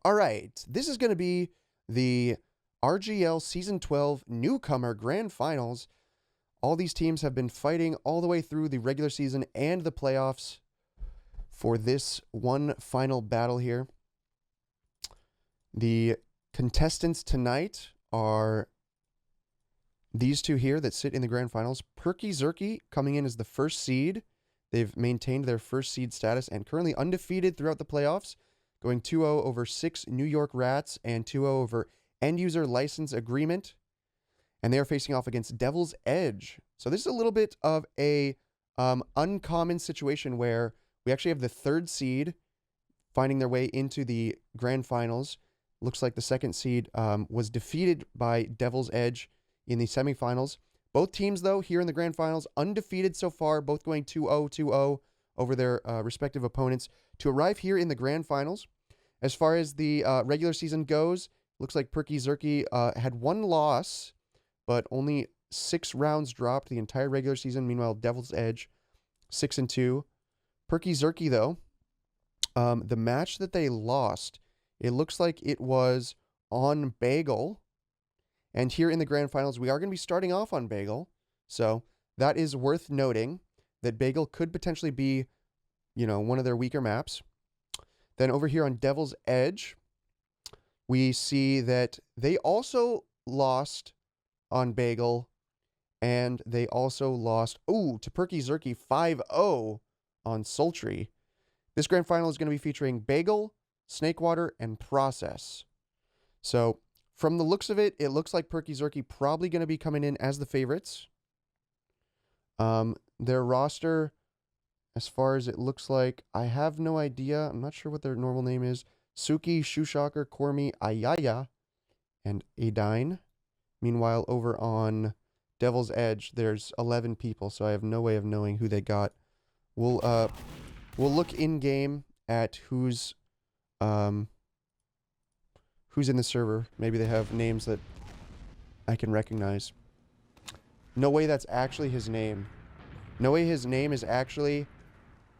All right, this is going to be the RGL Season 12 Newcomer Grand Finals. All these teams have been fighting all the way through the regular season and the playoffs for this one final battle here. The contestants tonight are these two here that sit in the Grand Finals. Perky Zerky coming in as the first seed. They've maintained their first seed status and currently undefeated throughout the playoffs, going 2-0 over 6 New York Rats and 2-0 over End User License Agreement. And they are facing off against Devil's Edge. So this is a little bit of a uncommon situation where we actually have the third seed finding their way into the Grand Finals. Looks like the second seed was defeated by Devil's Edge in the semifinals. Both teams, though, here in the Grand Finals, undefeated so far, both going 2-0, 2-0 over their respective opponents to arrive here in the Grand Finals. As far as the regular season goes, looks like Perky Zerky had one loss, but only 6 rounds dropped the entire regular season. Meanwhile, Devil's Edge, 6-2. Perky Zerky, though, the match that they lost, it looks like it was on Bagel. And here in the Grand Finals, we are going to be starting off on Bagel. So that is worth noting that Bagel could potentially be, you know, one of their weaker maps. Then over here on Devil's Edge, we see that they also lost on Bagel. And they also lost, to Perky Zerky 5-0 on Sultry. This Grand Final is going to be featuring Bagel, Snakewater, and Process. So from the looks of it, it looks like Perky Zerky probably going to be coming in as the favorites. Their roster, as far as it looks like, I have no idea. I'm not sure what their normal name is. Suki, Shoeshocker, Kormi, Ayaya, and Adine. Meanwhile, over on Devil's Edge, there's 11 people, so I have no way of knowing who they got. We'll look in-game at who's in the server. Maybe they have names that I can recognize. No way that's actually his name. No way his name is actually,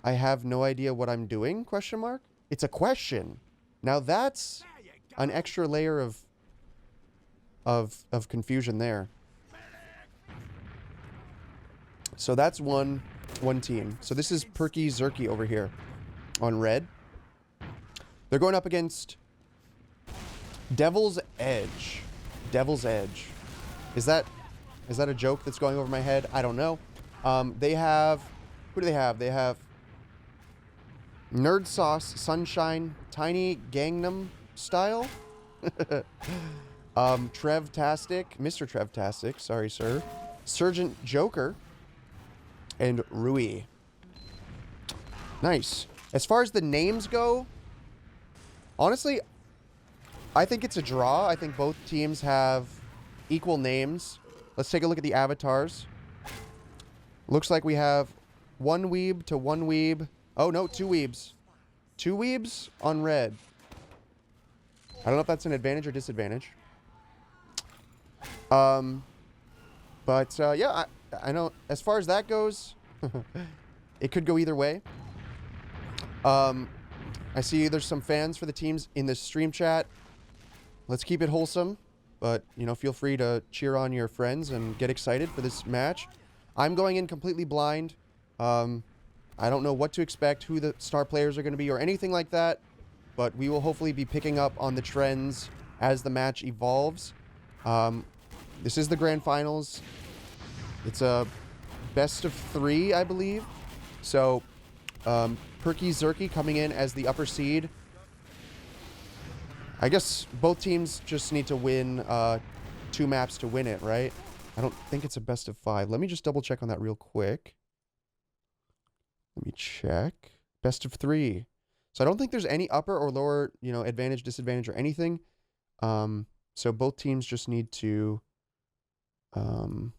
I have no idea what I'm doing, question mark? It's a question. Now that's an extra layer of confusion there. So that's one team. So this is Perky Zerky over here on red. They're going up against Devil's Edge. Devil's Edge. Is that a joke that's going over my head? I don't know. They have, who do they have? They have Nerd Sauce, Sunshine, Tiny Gangnam Style, Trevtastic, Mr. Trevtastic, sorry sir, Sergeant Joker, and Rui. Nice. As far as the names go, honestly, I think it's a draw. I think both teams have equal names. Let's take a look at the avatars. Looks like we have one weeb to one weeb. Oh, no, 2 weebs. 2 weebs on red. I don't know if that's an advantage or disadvantage. Yeah, I know as far as that goes, it could go either way. I see there's some fans for the teams in the stream chat. Let's keep it wholesome, but, you know, feel free to cheer on your friends and get excited for this match. I'm going in completely blind. I don't know what to expect, who the star players are going to be or anything like that, but we will hopefully be picking up on the trends as the match evolves. This is the Grand Finals. It's a best of 3, I believe. So, Perky Zerky coming in as the upper seed. I guess both teams just need to win 2 maps to win it, right? I don't think it's a best of 5. Let me just double check on that real quick. Let me check. Best of 3. So I don't think there's any upper or lower, you know, advantage, disadvantage, or anything. So both teams just need to win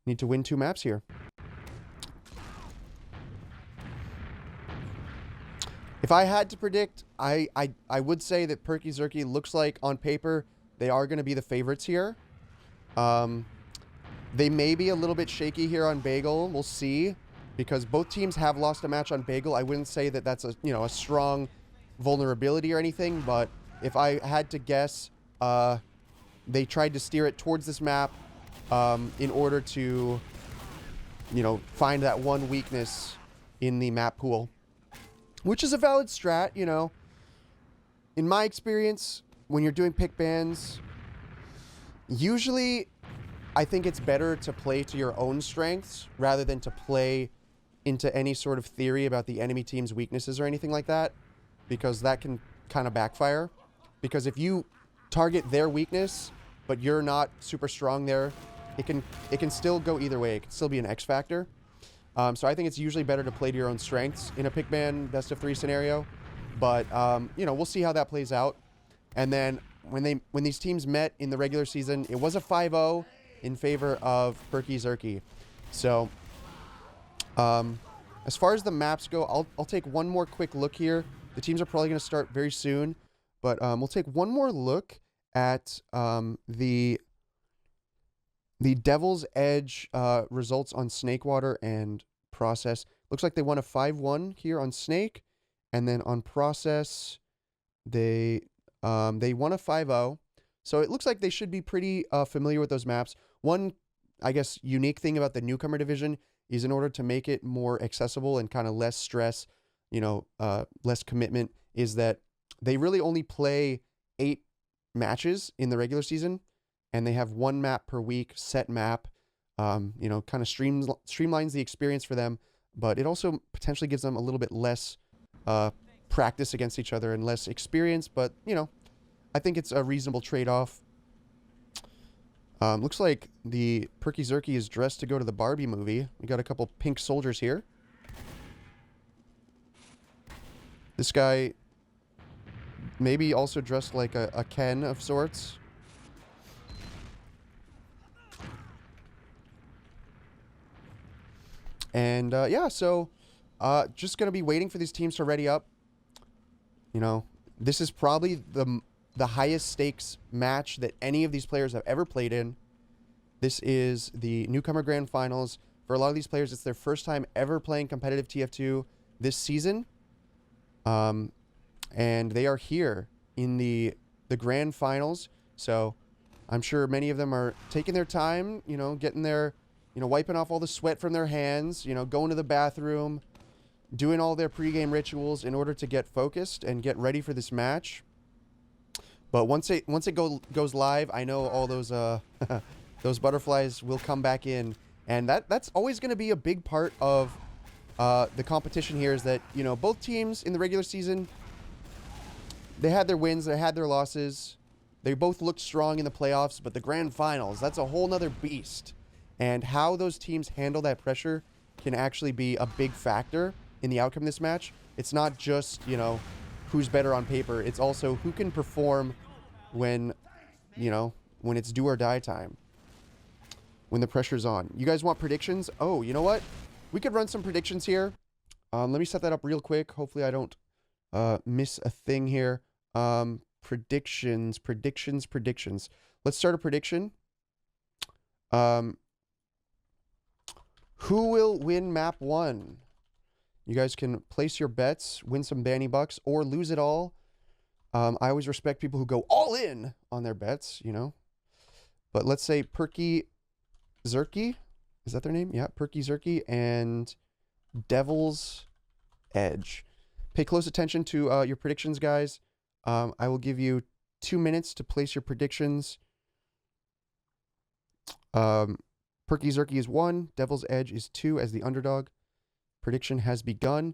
2 maps here. If I had to predict, I would say that Perky Zerky looks like on paper they are going to be the favorites here. They may be a little bit shaky here on Bagel. We'll see. because both teams have lost a match on Bagel. I wouldn't say that that's a strong vulnerability or anything, but if I had to guess, they tried to steer it towards this map in order to, find that one weakness in the map pool, which is a valid strat. In my experience, when you're doing pick bans, usually I think it's better to play to your own strengths rather than to play into any sort of theory about the enemy team's weaknesses or anything like that, because that can kind of backfire. Because if you target their weakness, but you're not super strong there, it can still go either way. It can still be an X factor. So I think it's usually better to play to your own strengths in a pick ban best of 3 scenario. But we'll see how that plays out. And then when these teams met in the regular season, it was a 5-0 in favor of Perky Zerky. So as far as the maps go, I'll take one more quick look here. The teams are probably going to start very soon, but we'll take one more look at the Devil's Edge results on Snakewater and Process. Looks like they won a 5-1 here on Snake, and then on Process, they won a 5-0. So it looks like they should be pretty familiar with those maps. One, I guess, unique thing about the Newcomer division is in order to make it more accessible and kind of less stress, less commitment, is that they really only play 8 matches in the regular season, and they have 1 map per week, set map, kind of streamlines the experience for them, but it also potentially gives them a little bit less practice against each other and less experience, but, I think it's a reasonable trade-off. Looks like the Perky Zerky is dressed to go to the Barbie movie. We got a couple pink soldiers here. This guy maybe also dressed like a Ken of sorts. And yeah, so just going to be waiting for these teams to ready up. This is probably the highest stakes match that any of these players have ever played in. This is the Newcomer Grand Finals. For a lot of these players, it's their first time ever playing competitive TF2 this season. And they are here in the Grand Finals. So I'm sure many of them are taking their time, getting their, wiping off all the sweat from their hands, going to the bathroom, doing all their pregame rituals in order to get focused and get ready for this match. But once it goes live, I know all those those butterflies will come back in, and that's always going to be a big part of the competition here. Is that both teams in the regular season, they had their wins, they had their losses, they both looked strong in the playoffs, but the grand finals, that's a whole nother beast, and how those teams handle that pressure can actually be a big factor in the outcome of this match. It's not just who's better on paper. It's also who can perform when, when it's do or die time, when the pressure's on. You guys want predictions? Oh, you know what? We could run some predictions here. Let me set that up real quick. Hopefully I don't miss a thing here. Predictions. Let's start a prediction. Who will win map 1? You guys can place your bets, win some Banny Bucks, or lose it all. I always respect people who go all in on their bets, But let's say Perky Zerky. Is that their name? Yeah, Perky Zerky and Devil's Edge. Pay close attention to your predictions, guys. I will give you 2 minutes to place your predictions. Perky Zerky is 1. Devil's Edge is 2 as the underdog. Prediction has begun.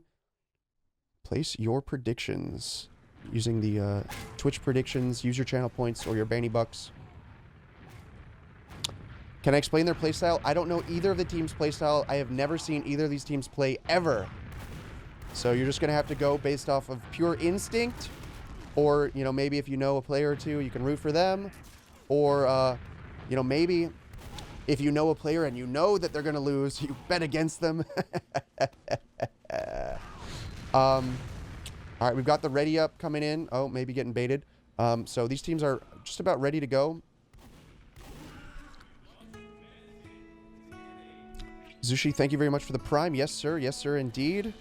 Place your predictions using the Twitch predictions, use your channel points or your Banny Bucks. Can I explain their playstyle? I don't know either of the teams' playstyle. I have never seen either of these teams play ever. So you're just going to have to go based off of pure instinct, or, maybe if you know a player or two, you can root for them, or, maybe if you know a player and you know that they're going to lose, you bet against them. All right, we've got the ready up coming in. Oh, maybe getting baited. So these teams are just about ready to go. Zushi, thank you very much for the prime. Yes, sir. Yes, sir, indeed.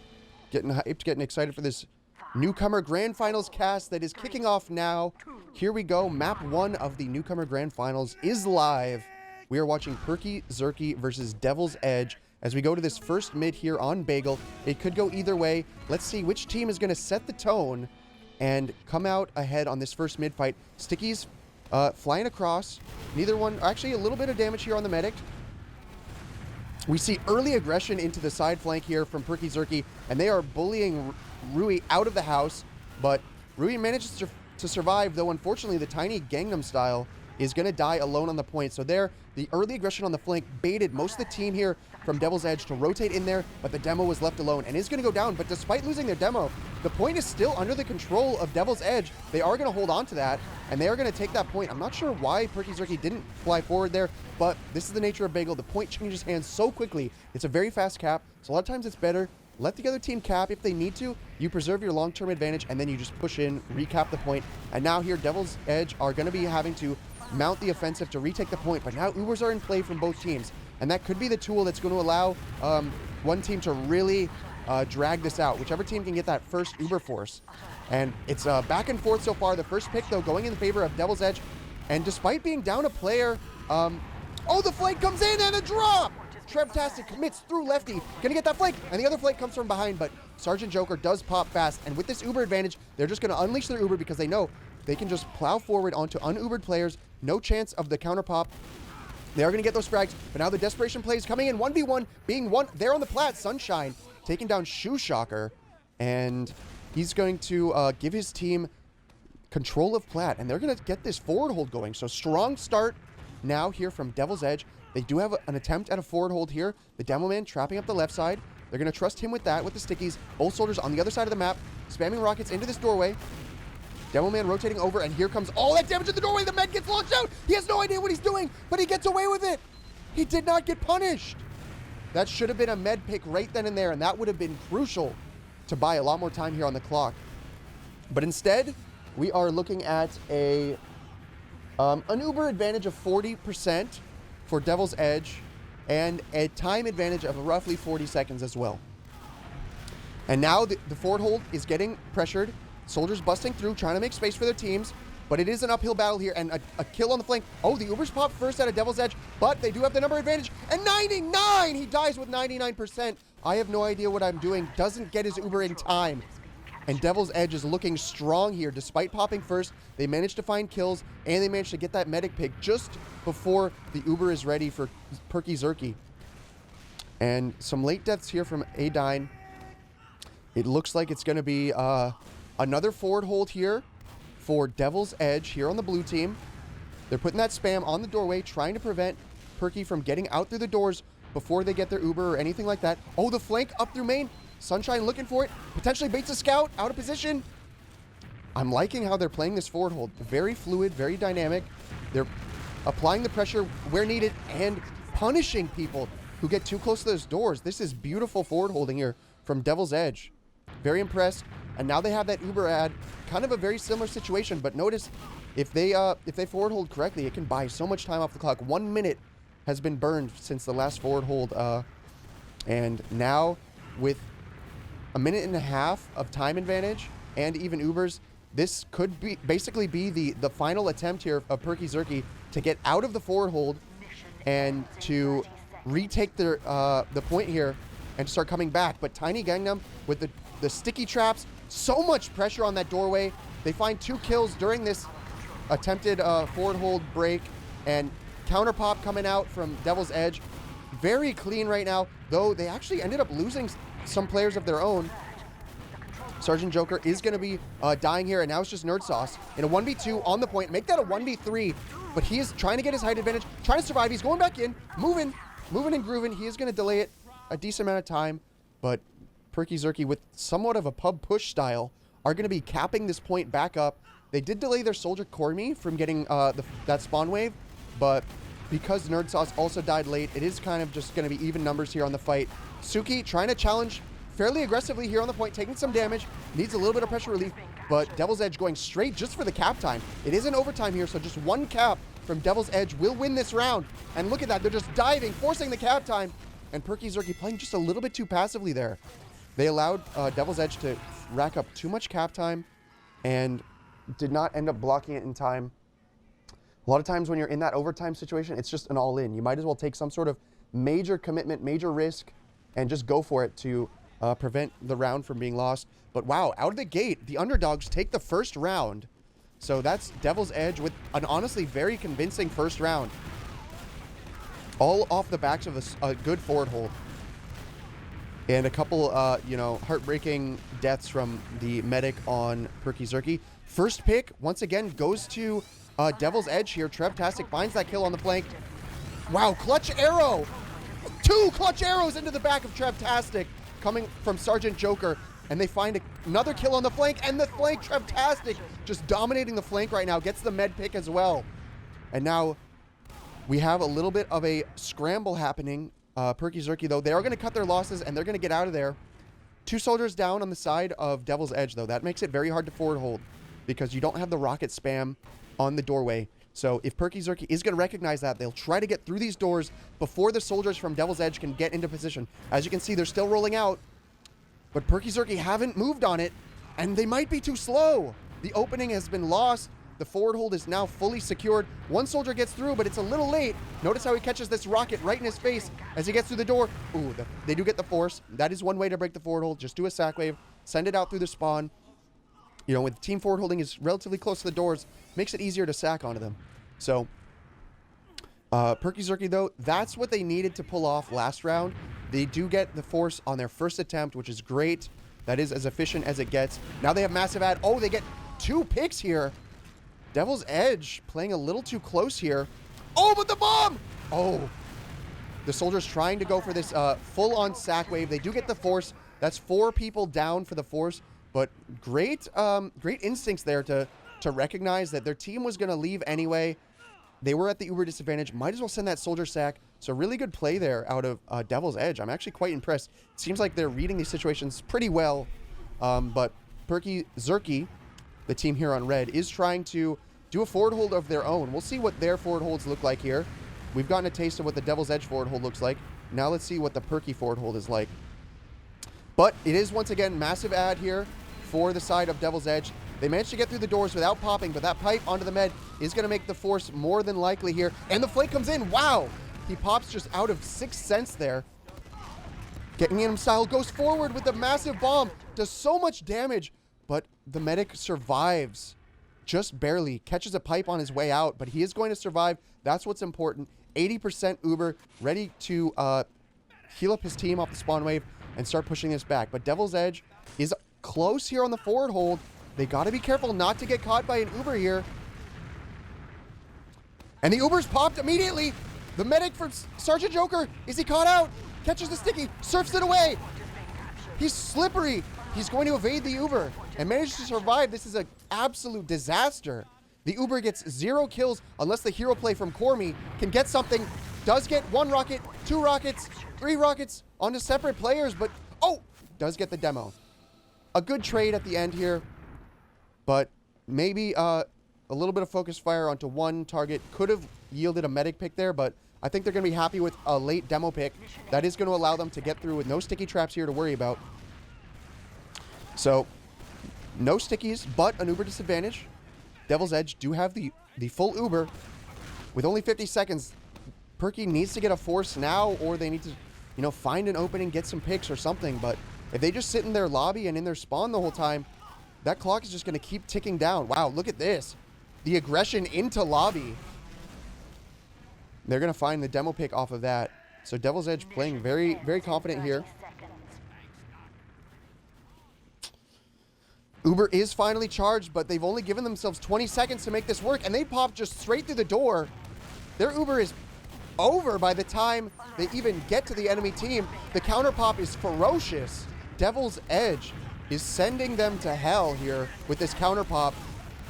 Getting hyped, getting excited for this Newcomer Grand Finals cast that is kicking off now. Here we go. Map 1 of the Newcomer Grand Finals is live. We are watching Perky Zerky versus Devil's Edge as we go to this first mid here on Bagel. It could go either way. Let's see which team is going to set the tone and come out ahead on this first mid fight. Stickies flying across. Neither one, actually a little bit of damage here on the medic. We see early aggression into the side flank here from Perky Zerky, and they are bullying Rui out of the house, but Rui manages to survive, though unfortunately the tiny Gangnam Style is going to die alone on the point. So there, the early aggression on the flank baited most of the team here from Devil's Edge to rotate in there, but the demo was left alone and is going to go down. But despite losing their demo, the point is still under the control of Devil's Edge. They are going to hold on to that, and they are going to take that point. I'm not sure why Perky Zerky didn't fly forward there, but this is the nature of Bagel. The point changes hands so quickly. It's a very fast cap, so a lot of times it's better. Let the other team cap if they need to. You preserve your long-term advantage, and then you just push in, recap the point. And now here, Devil's Edge are going to be having to mount the offensive to retake the point, but now Ubers are in play from both teams, and that could be the tool that's going to allow one team to really drag this out, whichever team can get that first Uber force. And it's back and forth so far. The first pick, though, going in favor of Devil's Edge, and despite being down a player, oh, the flank comes in and a drop! Trevtastic commits through lefty, gonna get that flank, and the other flank comes from behind, but Sergeant Joker does pop fast, and with this Uber advantage, they're just gonna unleash their Uber because they know they can just plow forward onto un-Ubered players, no chance of the counter pop. They are gonna get those frags, but now the desperation play is coming in, 1v1, being one there on the plat, Sunshine, taking down Shoe Shocker, and he's going to give his team control of plat, and they're gonna get this forward hold going, so strong start now here from Devil's Edge. They do have an attempt at a forward hold here. The Demo Man trapping up the left side. They're going to trust him with that, with the stickies. Both soldiers on the other side of the map, spamming rockets into this doorway. Demo Man rotating over, and here comes all that damage in the doorway. The med gets launched out. He has no idea what he's doing, but he gets away with it. He did not get punished. That should have been a med pick right then and there, and that would have been crucial to buy a lot more time here on the clock. But instead, we are looking at an Uber advantage of 40%. For Devil's Edge, and a time advantage of roughly 40 seconds as well. And now the forward hold is getting pressured. Soldiers busting through, trying to make space for their teams, but it is an uphill battle here, and a kill on the flank. Oh, the Ubers pop first out of Devil's Edge, but they do have the number advantage, and 99! He dies with 99%. I have no idea what I'm doing. Doesn't get his Uber in time. And Devil's Edge is looking strong here. Despite popping first, they managed to find kills, and they managed to get that medic pick just before the Uber is ready for Perky Zerky. And some late deaths here from Adine. It looks like it's going to be another forward hold here for Devil's Edge here on the blue team. They're putting that spam on the doorway, trying to prevent Perky from getting out through the doors before they get their Uber or anything like that. Oh, the flank up through main. Sunshine looking for it, potentially baits a scout, out of position. I'm liking how they're playing this forward hold. Very fluid, very dynamic. They're applying the pressure where needed and punishing people who get too close to those doors. This is beautiful forward holding here from Devil's Edge. Very impressed. And now they have that Uber ad, kind of a very similar situation, but notice if they forward hold correctly, it can buy so much time off the clock. 1 minute has been burned since the last forward hold. And now with a minute and a half of time advantage and even Ubers, this could be basically be the final attempt here of Perky Zerky to get out of the forward hold and to retake the point here and start coming back. But Tiny Gangnam with the sticky traps, so much pressure on that doorway. They find 2 kills during this attempted forward hold break, and counter pop coming out from Devil's Edge. Very clean right now, though they actually ended up losing some players of their own. Sergeant Joker is going to be dying here, and now it's just Nerd Sauce in a 1v2 on the point. Make that a 1v3, but he is trying to get his height advantage, trying to survive. He's going back in, moving and grooving. He is going to delay it a decent amount of time, but Perky Zerky, with somewhat of a pub push style, are going to be capping this point back up. They did delay their Soldier Cormi from getting that spawn wave, but because Nerd Sauce also died late, it is kind of just going to be even numbers here on the fight. Suki trying to challenge fairly aggressively here on the point, taking some damage, needs a little bit of pressure relief, but Devil's Edge going straight just for the cap time. It is an overtime here, so just 1 cap from Devil's Edge will win this round. And look at that, they're just diving, forcing the cap time. and Perky Zerky playing just a little bit too passively there. They allowed Devil's Edge to rack up too much cap time and did not end up blocking it in time. A lot of times when you're in that overtime situation, it's just an all-in. You might as well take some sort of major commitment, major risk, and just go for it to prevent the round from being lost. But wow, out of the gate, the underdogs take the first round. So that's Devil's Edge with an honestly very convincing first round. All off the backs of a good forward hold. And a couple, heartbreaking deaths from the medic on Perky Zerky. First pick, once again, goes to Devil's Edge here. Trevtastic finds that kill on the flank. Wow, clutch arrow! 2 clutch arrows into the back of Trevtastic coming from Sergeant Joker. And they find another kill on the flank, and the flank, Trevtastic, just dominating the flank right now. Gets the med pick as well. And now we have a little bit of a scramble happening. Perky Zerky, though, they are going to cut their losses, and they're going to get out of there. 2 soldiers down on the side of Devil's Edge, though. That makes it very hard to forward hold because you don't have the rocket spam on the doorway. So if Perky Zerky is going to recognize that, they'll try to get through these doors before the soldiers from Devil's Edge can get into position. As you can see, they're still rolling out, but Perky Zerky haven't moved on it, and they might be too slow. The opening has been lost. The forward hold is now fully secured. 1 soldier gets through, but it's a little late. Notice how he catches this rocket right in his face as he gets through the door. Ooh, they do get the force. That is one way to break the forward hold. Just do a sack wave, send it out through the spawn. You know, with team forward holding is relatively close to the doors, makes it easier to sack onto them. So, Perky Zerky, though, that's what they needed to pull off last round. They do get the force on their first attempt, which is great. That is as efficient as it gets. Now they have massive ad. Oh, they get 2 picks here. Devil's Edge playing a little too close here. Oh, but the bomb! Oh, the soldiers trying to go for this full-on sack wave. They do get the force. That's 4 people down for the force, but great instincts there to recognize that their team was going to leave anyway. They were at the uber disadvantage. Might as well send that soldier sack. So really good play there out of Devil's Edge. I'm actually quite impressed. It seems like they're reading these situations pretty well, but Perky Zerky, the team here on red, is trying to do a forward hold of their own. We'll see what their forward holds look like here. We've gotten a taste of what the Devil's Edge forward hold looks like. Now let's see what the Perky forward hold is like. But it is, once again, massive ad here for the side of Devil's Edge. They managed to get through the doors without popping, but that pipe onto the med is going to make the force more than likely here. And the flank comes in. Wow! He pops just out of 6 cents there. Getting in him style, goes forward with a massive bomb. Does so much damage, but the medic survives. Just barely. Catches a pipe on his way out, but he is going to survive. That's what's important. 80% Uber, ready to heal up his team off the spawn wave and start pushing this back. But Devil's Edge is close here on the forward hold. They got to be careful not to get caught by an Uber here. And the Uber's popped immediately. The medic from Sergeant Joker, is he caught out? Catches the sticky, surfs it away. He's slippery. He's going to evade the Uber and manage to survive. This is an absolute disaster. The Uber gets 0 kills unless the hero play from Cormy can get something. Does get 1 rocket, 2 rockets, 3 rockets onto separate players, but oh, does get the demo. A good trade at the end here, but maybe a little bit of focus fire onto 1 target could have yielded a medic pick there, but I think they're going to be happy with a late demo pick. That is going to allow them to get through with no sticky traps here to worry about. So, no stickies, but an Uber disadvantage. Devil's Edge do have the full Uber. With only 50 seconds, Perky needs to get a force now, or they need to, find an opening, get some picks or something. But if they just sit in their lobby and in their spawn the whole time, that clock is just going to keep ticking down. Wow, look at this. The aggression into lobby. They're going to find the demo pick off of that. So Devil's Edge playing very, very confident here. Uber is finally charged, but they've only given themselves 20 seconds to make this work, and they pop just straight through the door. Their Uber is over by the time they even get to the enemy team. The counter pop is ferocious. Devil's Edge is sending them to hell here with this counter pop.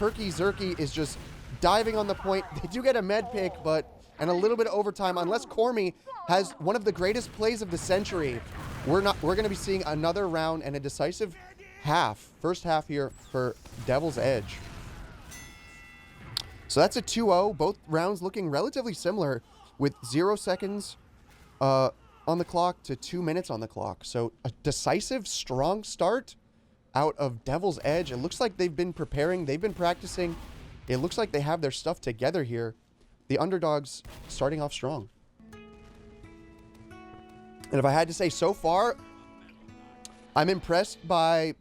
Perky Zerky is just diving on the point. They do get a med pick, and a little bit of overtime. Unless Cormy has one of the greatest plays of the century, we're going to be seeing another round and a decisive first half here for Devil's Edge. So that's a 2-0. Both rounds looking relatively similar with 0 seconds on on the clock to 2 minutes on the clock. So a decisive, strong start out of Devil's Edge. It looks like they've been preparing. They've been practicing. It looks like they have their stuff together here. The underdogs starting off strong. And if I had to say so far, I'm impressed by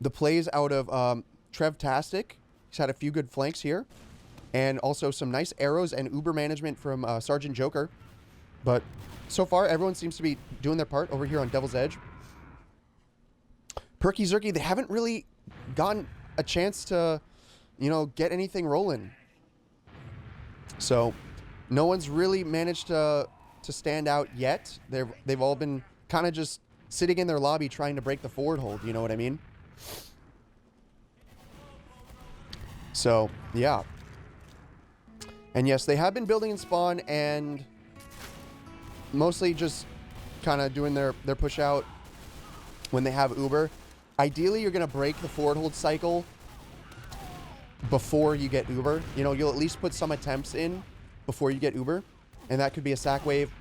the plays out of Trev-tastic. He's had a few good flanks here. And also some nice arrows and Uber management from Sergeant Joker. But so far, everyone seems to be doing their part over here on Devil's Edge. Perky Zerky, they haven't really gotten a chance to, you know, get anything rolling. So no one's really managed to stand out yet. They've all been kind of just sitting in their lobby trying to break the forward hold, you know what I mean? So, yeah. And yes, they have been building in spawn and mostly just kind of doing their push out when they have Uber. Ideally, you're going to break the forward hold cycle before you get Uber. You know, you'll at least put some attempts in before you get Uber. And that could be a sack wave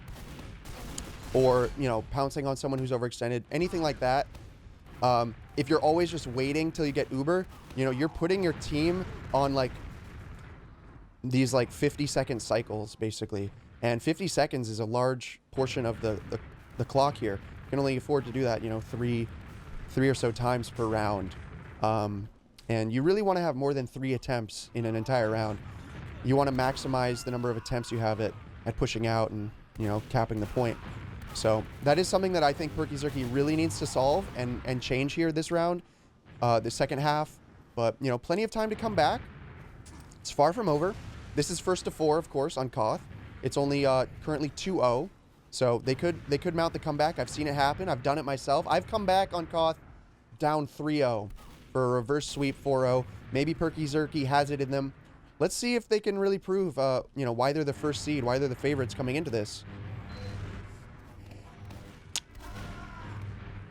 or, you know, pouncing on someone who's overextended, anything like that. If you're always just waiting till you get Uber, you know, you're putting your team on like these like 50-second cycles basically. And 50 seconds is a large portion of the clock here. You can only afford to do that, you know, three or so times per round. And you really want to have more than 3 attempts in an entire round. You want to maximize the number of attempts you have at pushing out and, you know, capping the point. So that is something that I think Perky Zerky really needs to solve and change here this round, the second half. But, you know, plenty of time to come back. It's far from over. This is first to 4, of course, on Koth. It's only currently 2-0. So they could mount the comeback. I've seen it happen. I've done it myself. I've come back on Koth down 3-0 for a reverse sweep 4-0. Maybe Perky Zerky has it in them. Let's see if they can really prove, you know, why they're the first seed, why they're the favorites coming into this.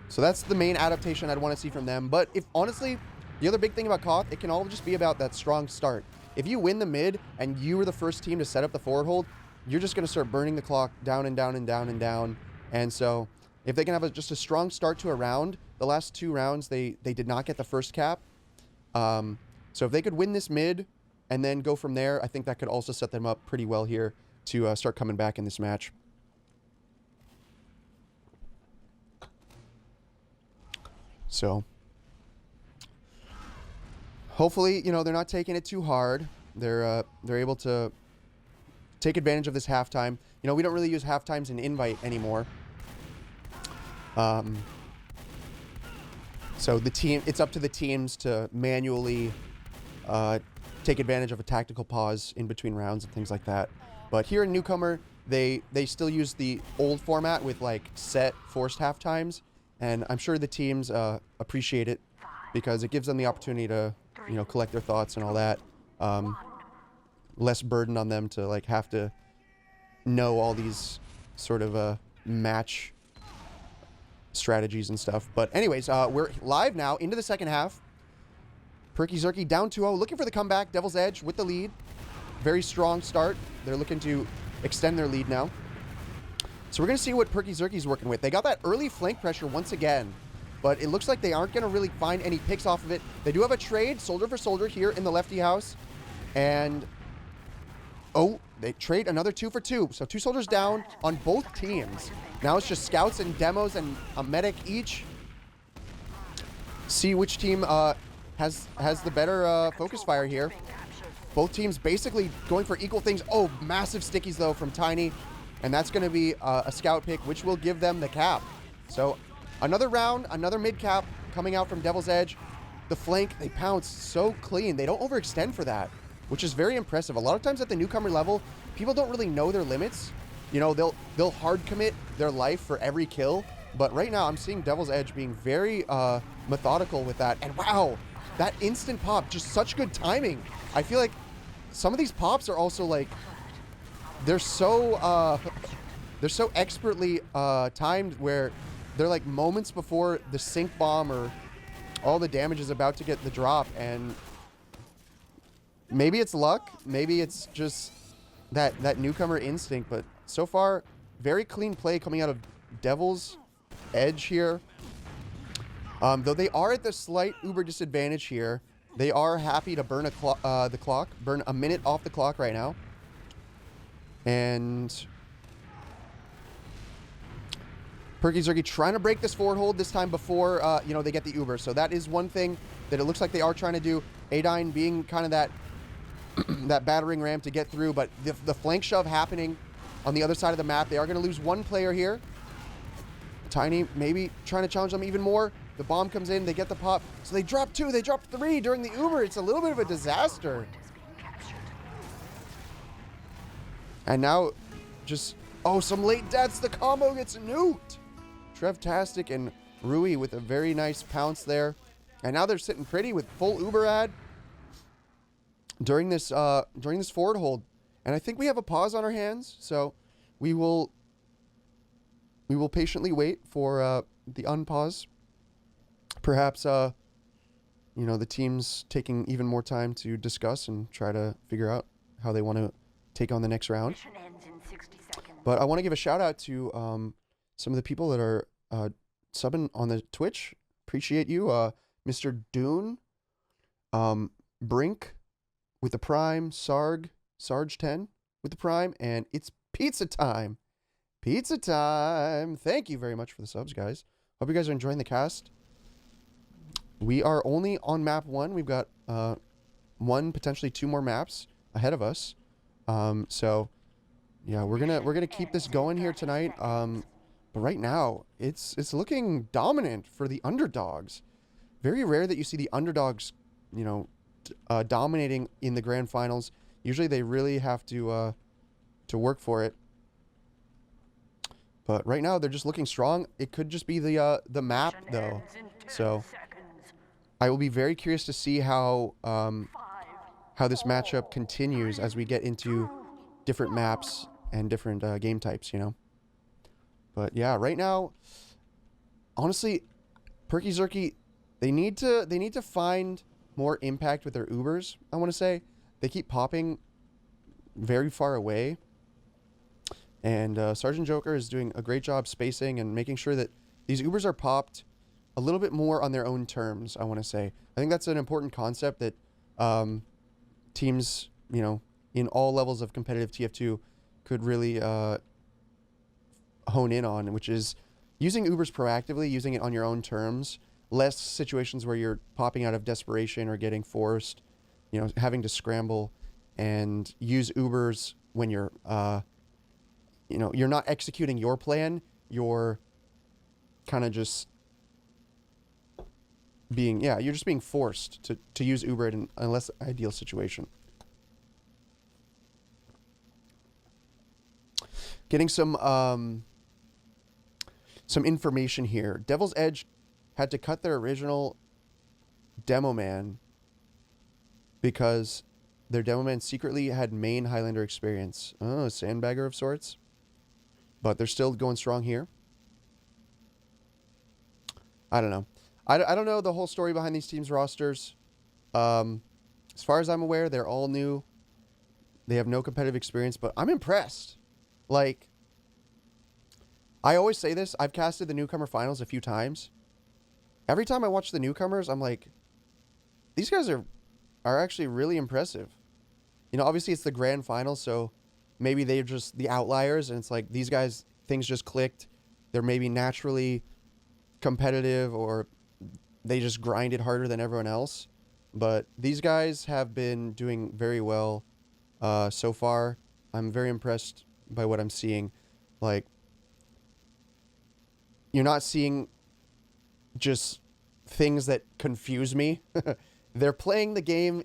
So that's the main adaptation I'd want to see from them. But if honestly, the other big thing about Koth, it can all just be about that strong start. If you win the mid and you were the first team to set up the forward hold, you're just going to start burning the clock down and down and down and down. And so if they can have just a strong start to a round, the last 2 rounds, they did not get the first cap. So if they could win this mid and then go from there, I think that could also set them up pretty well here to start coming back in this match. So hopefully, you know, they're not taking it too hard. They're able to take advantage of this halftime. You know, we don't really use halftimes in Invite anymore. So the team, it's up to the teams to manually take advantage of a tactical pause in between rounds and things like that. But here in Newcomer, they still use the old format with like set forced halftimes, and I'm sure the teams appreciate it because it gives them the opportunity to, you know, collect their thoughts and all that. Less burden on them to like have to know all these sort of match strategies and stuff. But anyways, we're live now into the second half. Perky Zerky down 2-0, looking for the comeback. Devil's Edge with the lead. Very strong start. They're looking to extend their lead now. So we're going to see what Perky Zerky's working with. They got that early flank pressure once again, but it looks like they aren't going to really find any picks off of it. They do have a trade, soldier for soldier, here in the lefty house. And, oh, they trade another 2 for 2. So 2 soldiers down on both teams. Now it's just scouts and demos and a medic each. See which team has the better focus fire here. Both teams basically going for equal things. Oh, massive stickies, though, from Tiny. And that's going to be a scout pick, which will give them the cap. So another round, another mid cap coming out from Devil's Edge. The flank, they pounce so clean. They don't overextend for that, which is very impressive. A lot of times at the newcomer level, people don't really know their limits. You know, they'll hard commit their life for every kill. But right now, I'm seeing Devil's Edge being very methodical with that. And wow, that instant pop, just such good timing. I feel like some of these pops are also like, they're so expertly timed where they're like moments before the sync bomb or all the damage is about to get the drop. And maybe it's luck, maybe it's just that newcomer instinct, but so far very clean play coming out of Devil's Edge here. Though they are at the slight uber disadvantage here, they are happy to burn the clock, burn a minute off the clock right now. And Perky Zerky trying to break this forward hold this time before, you know, they get the uber. So that is one thing that it looks like they are trying to do. Adine being kind of that that battering ram to get through, but the flank shove happening on the other side of the map. They are going to lose one player here. Tiny maybe trying to challenge them even more. The bomb comes in, they get the pop. So they drop 2, they drop 3 during the uber. It's a little bit of a disaster. And now just, oh, some late deaths. The combo gets nuked. Trevtastic and Rui with a very nice pounce there. And now they're sitting pretty with full uber ad during this forward hold. And I think we have a pause on our hands, so we will patiently wait for the unpause. Perhaps you know, the team's taking even more time to discuss and try to figure out how they want to take on the next round. But I want to give a shout out to some of the people that are subbing on the Twitch. Appreciate you, Mr. Dune, Brink with the Prime, Sarge10 with the Prime, and it's pizza time. Pizza time. Thank you very much for the subs, guys. Hope you guys are enjoying the cast. We are only on map 1. We've got 1, potentially 2 more maps ahead of us. So yeah, we're gonna keep this going here tonight. But right now, it's looking dominant for the underdogs. Very rare that you see the underdogs, you know, dominating in the grand finals. Usually they really have to work for it. But right now they're just looking strong. It could just be the map though. So I will be very curious to see how this matchup continues as we get into different maps and different game types, you know. But yeah, right now, honestly, Perky Zerky, they need to find more impact with their Ubers. I want to say they keep popping very far away, and Sergeant Joker is doing a great job spacing and making sure that these Ubers are popped a little bit more on their own terms. I want to say I think that's an important concept that teams, you know, in all levels of competitive TF2 could really hone in on, which is using Ubers proactively, using it on your own terms, less situations where you're popping out of desperation or getting forced, you know, having to scramble, and use Ubers when you're, you know, you're not executing your plan, you're kind of just being, yeah, you're just being forced to use Uber in a less ideal situation. Getting some information here. Devil's Edge had to cut their original demo man because their demo man secretly had main Highlander experience. Oh, a sandbagger of sorts. But they're still going strong here. I don't know. I don't know the whole story behind these teams' rosters. As far as I'm aware, they're all new. They have no competitive experience, but I'm impressed. Like, I always say this. I've casted the Newcomer finals a few times. Every time I watch the Newcomers, I'm like, these guys are actually really impressive. You know, obviously it's the grand final, so maybe they're just the outliers, and it's like these guys, things just clicked. They're maybe naturally competitive, or they just grinded harder than everyone else. But these guys have been doing very well so far. I'm very impressed by what I'm seeing. Like, you're not seeing just things that confuse me. They're playing the game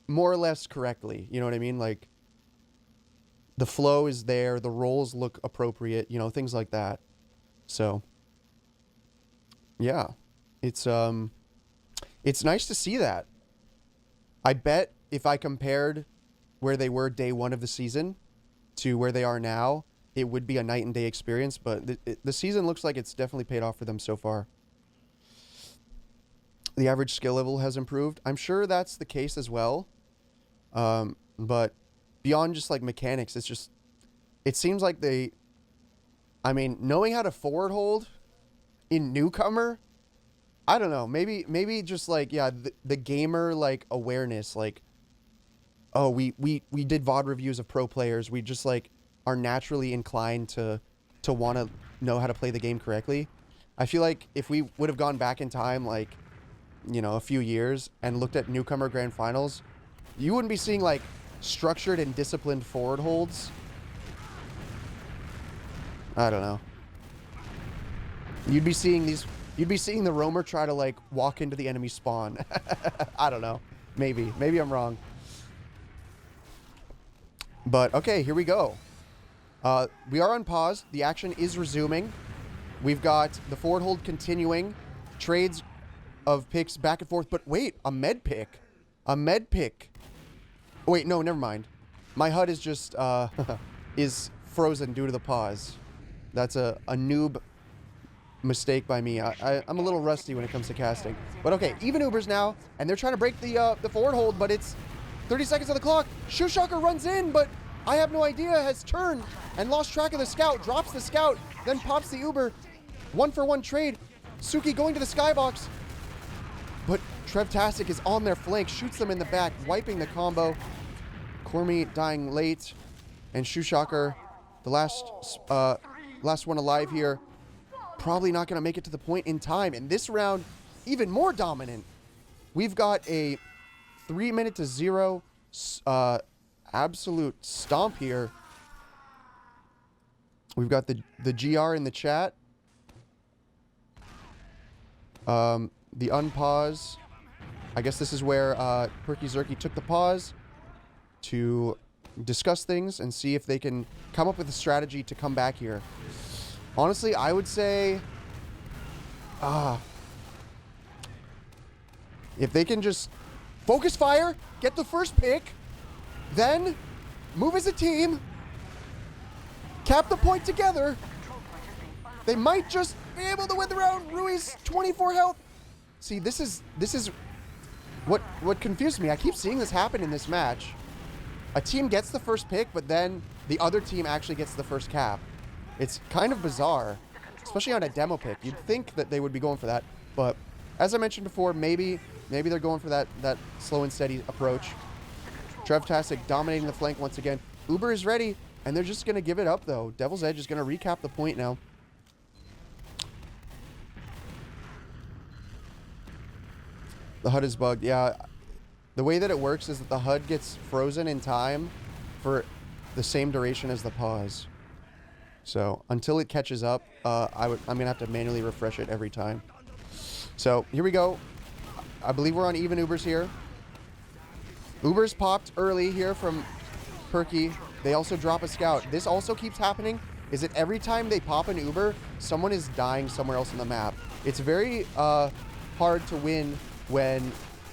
more or less correctly. You know what I mean? Like, the flow is there. The roles look appropriate. You know, things like that. So, yeah. It's nice to see that. I bet if I compared where they were day 1 of the season to where they are now, it would be a night and day experience, but the season looks like it's definitely paid off for them so far. The average skill level has improved. I'm sure that's the case as well. But beyond just like mechanics, it seems like they I mean, knowing how to forward hold in Newcomer, I don't know. Maybe just like, yeah, the gamer like awareness, like, oh, we did VOD reviews of pro players. We just like are naturally inclined to want to know how to play the game correctly. I feel like if we would have gone back in time, like, you know, a few years and looked at Newcomer Grand Finals, you wouldn't be seeing like structured and disciplined forward holds. I don't know. You'd be seeing the roamer try to like walk into the enemy spawn. I don't know. Maybe I'm wrong. But okay, here we go. We are on pause. The action is resuming. We've got the forward hold continuing. Trades of picks back and forth. But wait, a med pick. A med pick. Oh, wait, no, never mind. My HUD is just is frozen due to the pause. That's a noob mistake by me. I'm a little rusty when it comes to casting. But okay, even Ubers now, and they're trying to break the forward hold, but it's 30 seconds on the clock. Shoutcast runs in, but I have no idea, has turned and lost track of the scout, drops the scout, then pops the Uber. 1-for-1 trade. Suki going to the skybox. But Trevtastic is on their flank, shoots them in the back, wiping the combo. Cormy dying late. And Shoutcast, the last one alive here, probably not going to make it to the point in time. And this round, even more dominant. We've got a 3-minute-to-0 absolute stomp here. We've got the GR in the chat. The unpause. I guess this is where Prematch took the pause to discuss things and see if they can come up with a strategy to come back here. Honestly, I would say if they can just focus fire, get the first pick, then move as a team, cap the point together, they might just be able to win the round. Rui's 24 health. See, this is what confused me. I keep seeing this happen in this match. A team gets the first pick, but then the other team actually gets the first cap. It's kind of bizarre, especially on a demo pick. You'd think that they would be going for that, but as I mentioned before, maybe they're going for that slow and steady approach. Trevtastic dominating the flank once again. Uber is ready, and they're just going to give it up, though. Devil's Edge is going to recap the point now. The HUD is bugged. Yeah, the way that it works is that the HUD gets frozen in time for the same duration as the pause. So until it catches up, I'm going to have to manually refresh it every time. So here we go. I believe we're on even Ubers here. Ubers popped early here from Perky. They also drop a scout. This also keeps happening, is that every time they pop an Uber, someone is dying somewhere else on the map. It's very hard to win when,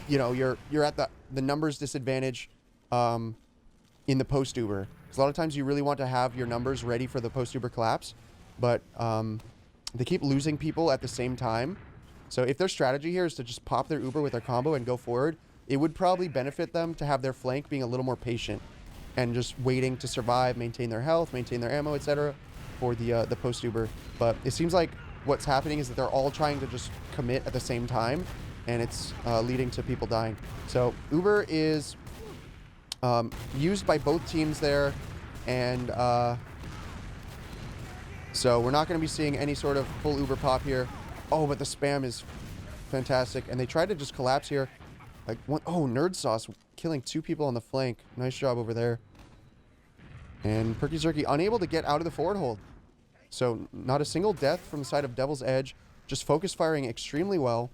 you know, you're at the numbers disadvantage in the post Uber. Because a lot of times you really want to have your numbers ready for the post Uber collapse, but they keep losing people at the same time. So if their strategy here is to just pop their Uber with their combo and go forward, it would probably benefit them to have their flank being a little more patient and just waiting to survive, maintain their health, maintain their ammo, etc. for the post Uber. But it seems like what's happening is that they're all trying to just commit at the same time, and it's leading to people dying. So Uber is used by both teams there, and so we're not going to be seeing any sort of full Uber pop here. Oh, but the spam is fantastic, and they tried to just collapse here. Like, oh, Nerd Sauce killing 2 people on the flank. Nice job over there. And Prematch unable to get out of the forward hold. So not a single death from the side of Devil's Edge. Just focus firing extremely well.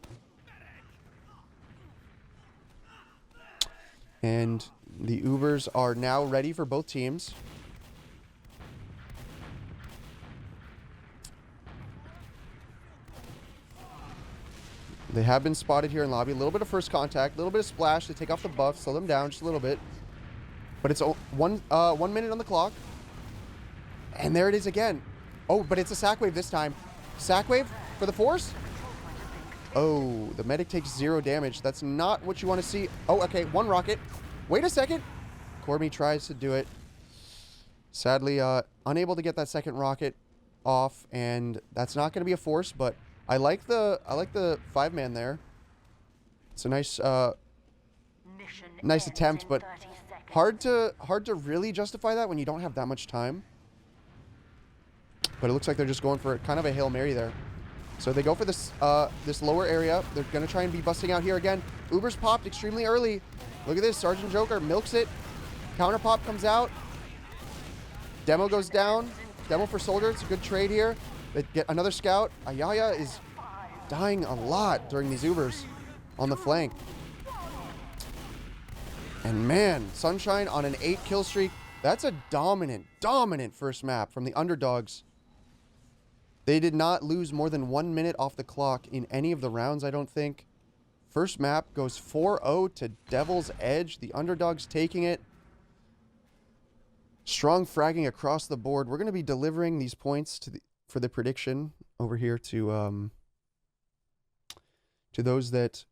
And the Ubers are now ready for both teams. They have been spotted here in lobby. A little bit of first contact, a little bit of splash to take off the buff, slow them down just a little bit. But it's 1 minute on the clock. And there it is again. Oh, but it's a sack wave this time. Sack wave for the force. Oh, the medic takes 0 damage. That's not what you want to see. Oh, okay, 1 rocket. Wait a second. Corby tries to do it. Sadly, unable to get that second rocket. off, and that's not going to be a force, but I like the 5-man there. It's a nice attempt, but hard to really justify that when you don't have that much time. But it looks like they're just going for kind of a Hail Mary there. So they go for this this lower area. They're going to try and be busting out here again. Uber's popped extremely early. Look at this. Sergeant Joker milks it. Counter pop comes out. Demo goes down. Demo for Soldier. It's a good trade here. They get another scout. Ayaya is dying a lot during these Ubers on the flank. And man, Sunshine on an 8-kill streak. That's a dominant first map from the underdogs. They did not lose more than 1 minute off the clock in any of the rounds, I don't think. First map goes 4-0 to Devil's Edge. The underdogs taking it. Strong fragging across the board. We're going to be delivering these points for the prediction over here to those that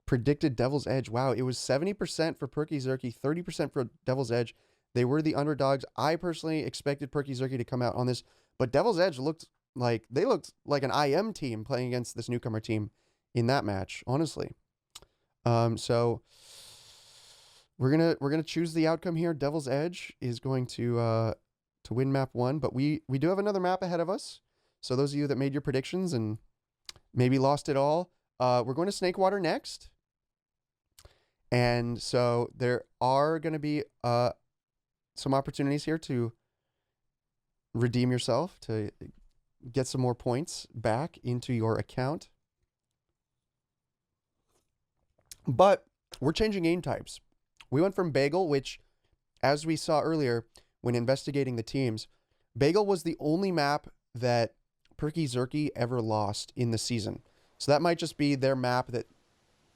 predicted Devil's Edge. Wow, it was 70% for Perky Zerky, 30% for Devil's Edge. They were the underdogs. I personally expected Perky Zerky to come out on this, but Devil's Edge looked like an IM team playing against this Newcomer team in that match, honestly. So we're gonna choose the outcome here. Devil's Edge is going to win map 1, but we do have another map ahead of us. So those of you that made your predictions and maybe lost it all, we're going to Snakewater next. And so there are going to be some opportunities here to redeem yourself, to get some more points back into your account. But we're changing game types. We went from Bagel, which, as we saw earlier when investigating the teams, Bagel was the only map that Perky Zerky ever lost in the season. So that might just be their map that,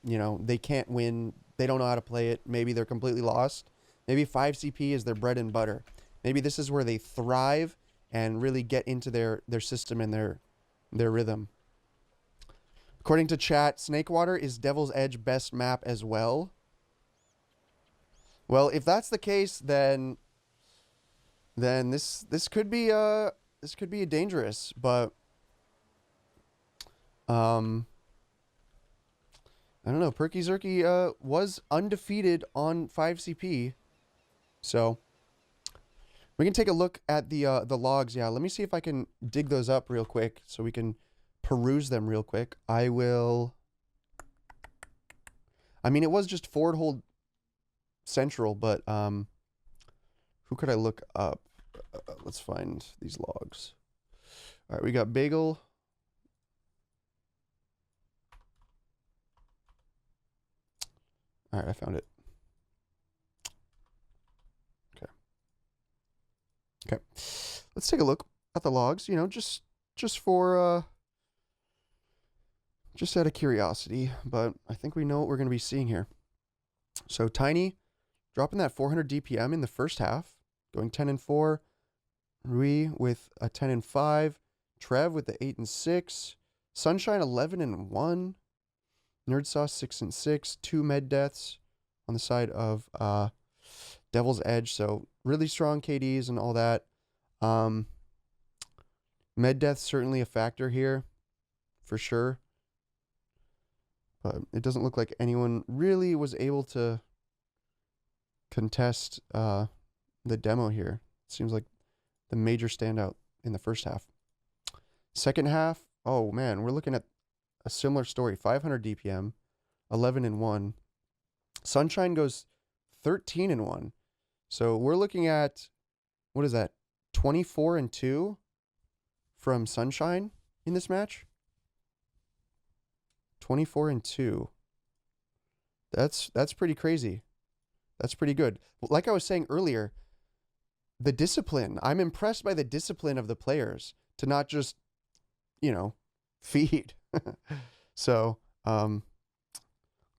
you know, they can't win. They don't know how to play it. Maybe they're completely lost. Maybe 5CP is their bread and butter. Maybe this is where they thrive and really get into their system and their rhythm. According to chat, Snakewater is Devil's Edge best map as well. Well, if that's the case, then this could be dangerous, but I don't know. Perky Zerky was undefeated on 5CP. So we can take a look at the logs. Yeah, let me see if I can dig those up real quick so we can peruse them real quick. I will. I mean, it was just forward hold central, but who could I look up? Let's find these logs. All right, we got Bagel. All right, I found it. Okay. Let's take a look at the logs, you know, just for just out of curiosity, but I think we know what we're going to be seeing here. So Tiny dropping that 400 DPM in the first half, going 10-4. Rui with a 10-5. Trev with the 8-6. Sunshine 11-1. Nerd Sauce 6-6. 2 med deaths on the side of Devil's Edge. So really strong KDs and all that. Med death's certainly a factor here, for sure. But it doesn't look like anyone really was able to contest the demo here. It seems like the major standout in the first half. Second half, oh man, we're looking at a similar story. 500 DPM, 11-1. Sunshine goes 13-1. So we're looking at, what is that, 24-2 from Sunshine in this match? 24-2. That's pretty crazy. That's pretty good. Like I was saying earlier, the discipline. I'm impressed by the discipline of the players to not just, you know, feed. So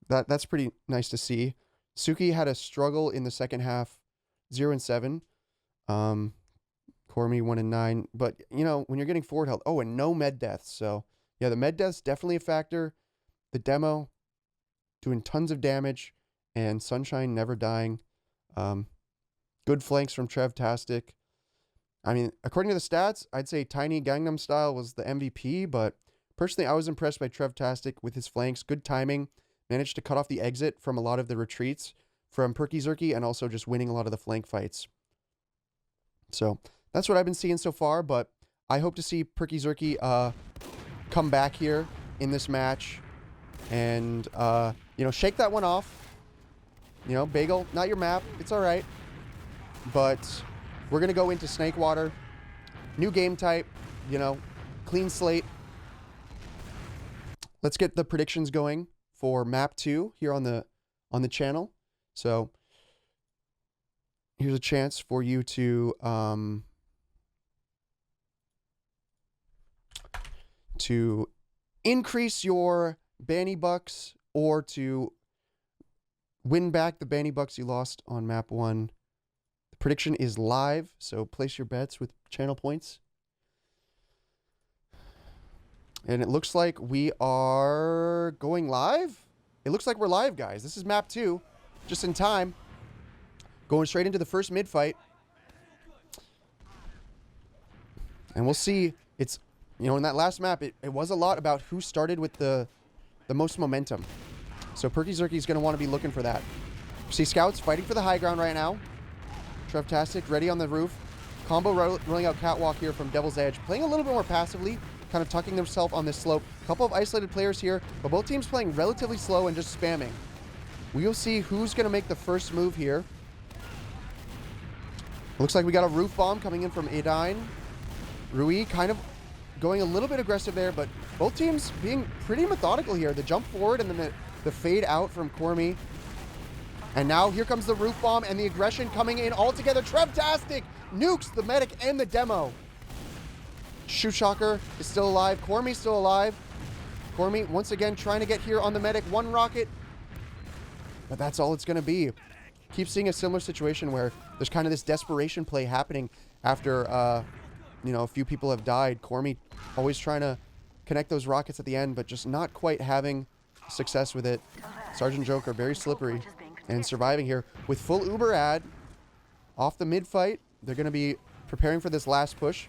that's pretty nice to see. Suki had a struggle in the second half, 0-7. Cormy 1-9. But you know, when you're getting forward health, oh, and no med deaths. So yeah, the med deaths definitely a factor. The demo doing tons of damage, and Sunshine never dying. Good flanks from Trev-tastic. I mean, according to the stats, I'd say Tiny Gangnam Style was the MVP, but personally, I was impressed by Trevtastic with his flanks. Good timing. Managed to cut off the exit from a lot of the retreats from Perky Zerky and also just winning a lot of the flank fights. So that's what I've been seeing so far, but I hope to see Perky Zerky come back here in this match and, you know, shake that one off. You know, Bagel, not your map. It's all right. But we're going to go into Snake Water. New game type, you know, clean slate. Let's get the predictions going for map 2 here on the channel. So here's a chance for you to increase your Banny Bucks or to win back the Banny Bucks you lost on map 1. The prediction is live, so place your bets with channel points. And it looks like we are going live. It looks like we're live, guys. This is map 2, just in time. Going straight into the first mid fight. And we'll see. It's, you know, in that last map, it was a lot about who started with the most momentum. So Perky Zerky is going to want to be looking for that. See scouts fighting for the high ground right now. Trevtastic ready on the roof. Combo rolling out catwalk here from Devil's Edge. Playing a little bit more passively, kind of tucking themselves on this slope. A couple of isolated players here, but both teams playing relatively slow and just spamming. We'll see who's going to make the first move here. Looks like we got a roof bomb coming in from Adine. Rui kind of going a little bit aggressive there, but both teams being pretty methodical here. The jump forward and then the fade out from Cormy. And now here comes the roof bomb and the aggression coming in all together. Trevtastic nukes the medic and the demo. Shoeshocker is still alive. Cormy's still alive. Cormy once again trying to get here on the medic. One rocket. But that's all it's going to be. Keep seeing a similar situation where there's kind of this desperation play happening after, you know, a few people have died. Cormy always trying to connect those rockets at the end, but just not quite having success with it. Sergeant Joker very slippery and surviving here with full Uber ad off the mid fight. They're going to be preparing for this last push,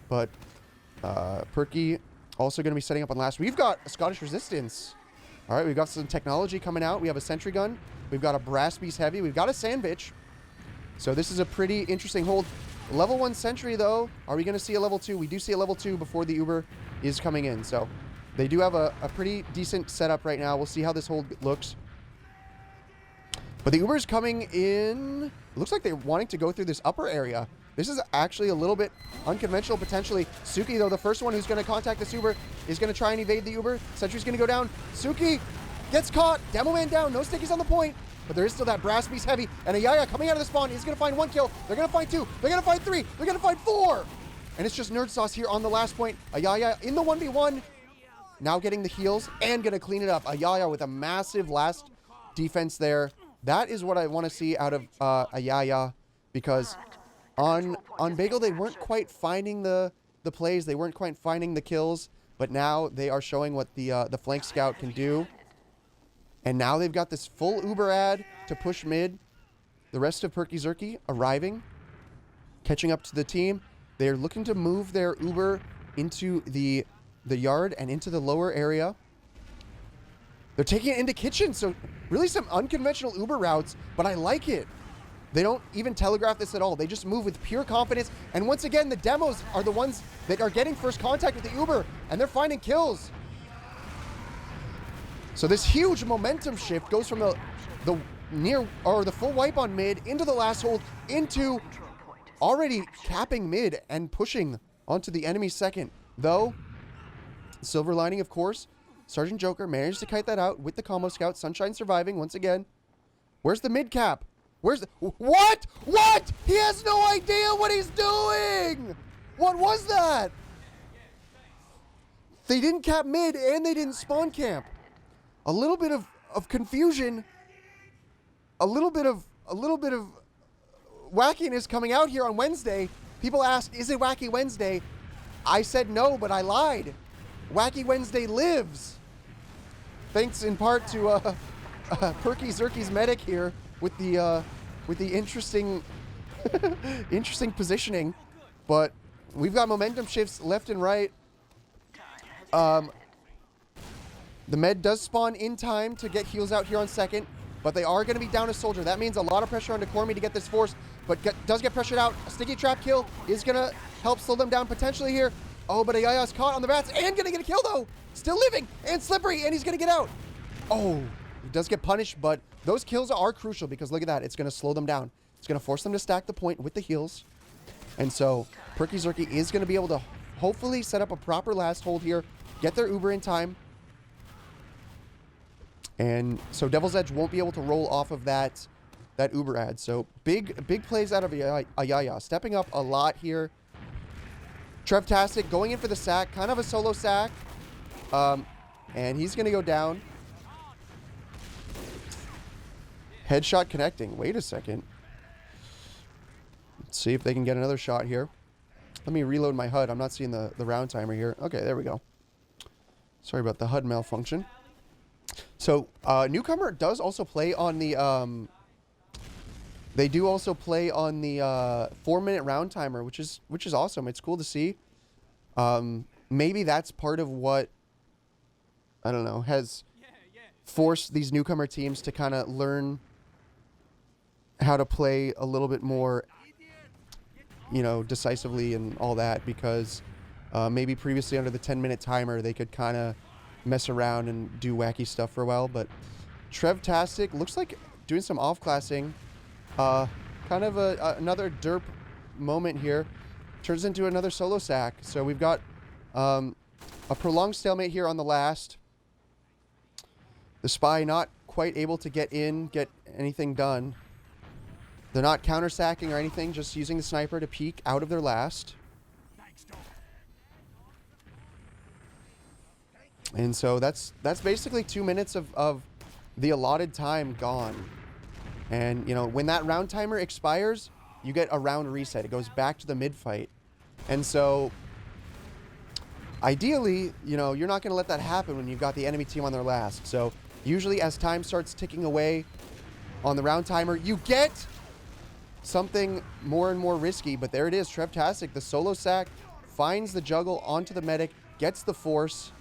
but Perky also going to be setting up on last. We've got a Scottish Resistance. All right, we've got some technology coming out. We have a sentry gun. We've got a Brass Beast Heavy. We've got a Sandwich. So this is a pretty interesting hold. Level 1 sentry, though. Are we going to see a level 2? We do see a level 2 before the Uber is coming in. So they do have a pretty decent setup right now. We'll see how this hold looks. But the Uber's coming in. It looks like they're wanting to go through this upper area. This is actually a little bit unconventional, potentially. Suki, though, the first one who's going to contact this Uber, is going to try and evade the Uber. Sentry's going to go down. Suki gets caught. Demo man down. No stickies on the point. But there is still that Brass Beast Heavy. And a Yaya coming out of the spawn is going to find 1 kill. They're going to find 2. They're going to find 3. They're going to find 4. And it's just Nerd Sauce here on the last point. A Yaya in the 1v1. Now getting the heals and going to clean it up. A Yaya with a massive last defense there. That is what I want to see out of a Yaya. Because on Bagel, they weren't quite finding the plays. They weren't quite finding the kills. But now they are showing what the flank scout can do. And now they've got this full Uber ad to push mid. The rest of Perky Zerky arriving, catching up to the team. They're looking to move their Uber into the yard and into the lower area. They're taking it into kitchen, so really some unconventional Uber routes, but I like it. They don't even telegraph this at all. They just move with pure confidence. And once again, the demos are the ones that are getting first contact with the Uber, and they're finding kills. So this huge momentum shift goes from the full wipe on mid into the last hold into already capping mid and pushing onto the enemy second. Though, silver lining, of course, Sergeant Joker managed to kite that out with the combo scout. Sunshine surviving once again. Where's the mid cap? Where's the... What? What? He has no idea what he's doing! What was that? They didn't cap mid and they didn't spawn camp. A little bit of confusion, a little bit of wackiness coming out here on Wednesday. People asked, is it Wacky Wednesday? I said no, but I lied. Wacky Wednesday lives. Thanks in part to Perky Zerky's medic here with the interesting interesting positioning. But we've got momentum shifts left and right. The med does spawn in time to get heals out here on second, but they are going to be down a soldier. That means a lot of pressure on Newcomer to get this force, but does get pressured out. A sticky trap kill is going to help slow them down potentially here. Oh, but Ayaya's caught on the rats and going to get a kill, though. Still living and slippery, and he's going to get out. Oh, he does get punished, but those kills are crucial because look at that. It's going to slow them down. It's going to force them to stack the point with the heals. And so Perky Zerky is going to be able to hopefully set up a proper last hold here, get their Uber in time. And so Devil's Edge won't be able to roll off of that Uber ad. So big plays out of Ayaya. Stepping up a lot here. Trevtastic going in for the sack. Kind of a solo sack. And he's going to go down. Headshot connecting. Wait a second. Let's see if they can get another shot here. Let me reload my HUD. I'm not seeing the round timer here. Okay, there we go. Sorry about the HUD malfunction. So, Newcomer does also play on the, they do also play on the 4-minute round timer, which is awesome. It's cool to see. Maybe that's part of what, I don't know, has forced these Newcomer teams to kind of learn how to play a little bit more, you know, decisively and all that, because maybe previously under the 10-minute timer, they could kind of mess around and do wacky stuff for a while. But Trevtastic looks like doing some off-classing. Kind of another derp moment here. Turns into another solo sack. So we've got a prolonged stalemate here on the last. The Spy not quite able to get anything done. They're not counter-sacking or anything, just using the sniper to peek out of their last. And so that's basically 2 minutes of the allotted time gone. And, you know, when that round timer expires, you get a round reset. It goes back to the mid-fight. And so, ideally, you know, you're not going to let that happen when you've got the enemy team on their last. So, usually as time starts ticking away on the round timer, you get something more and more risky. But there it is, Trevtastic, the solo sack, finds the juggle onto the medic, gets the force.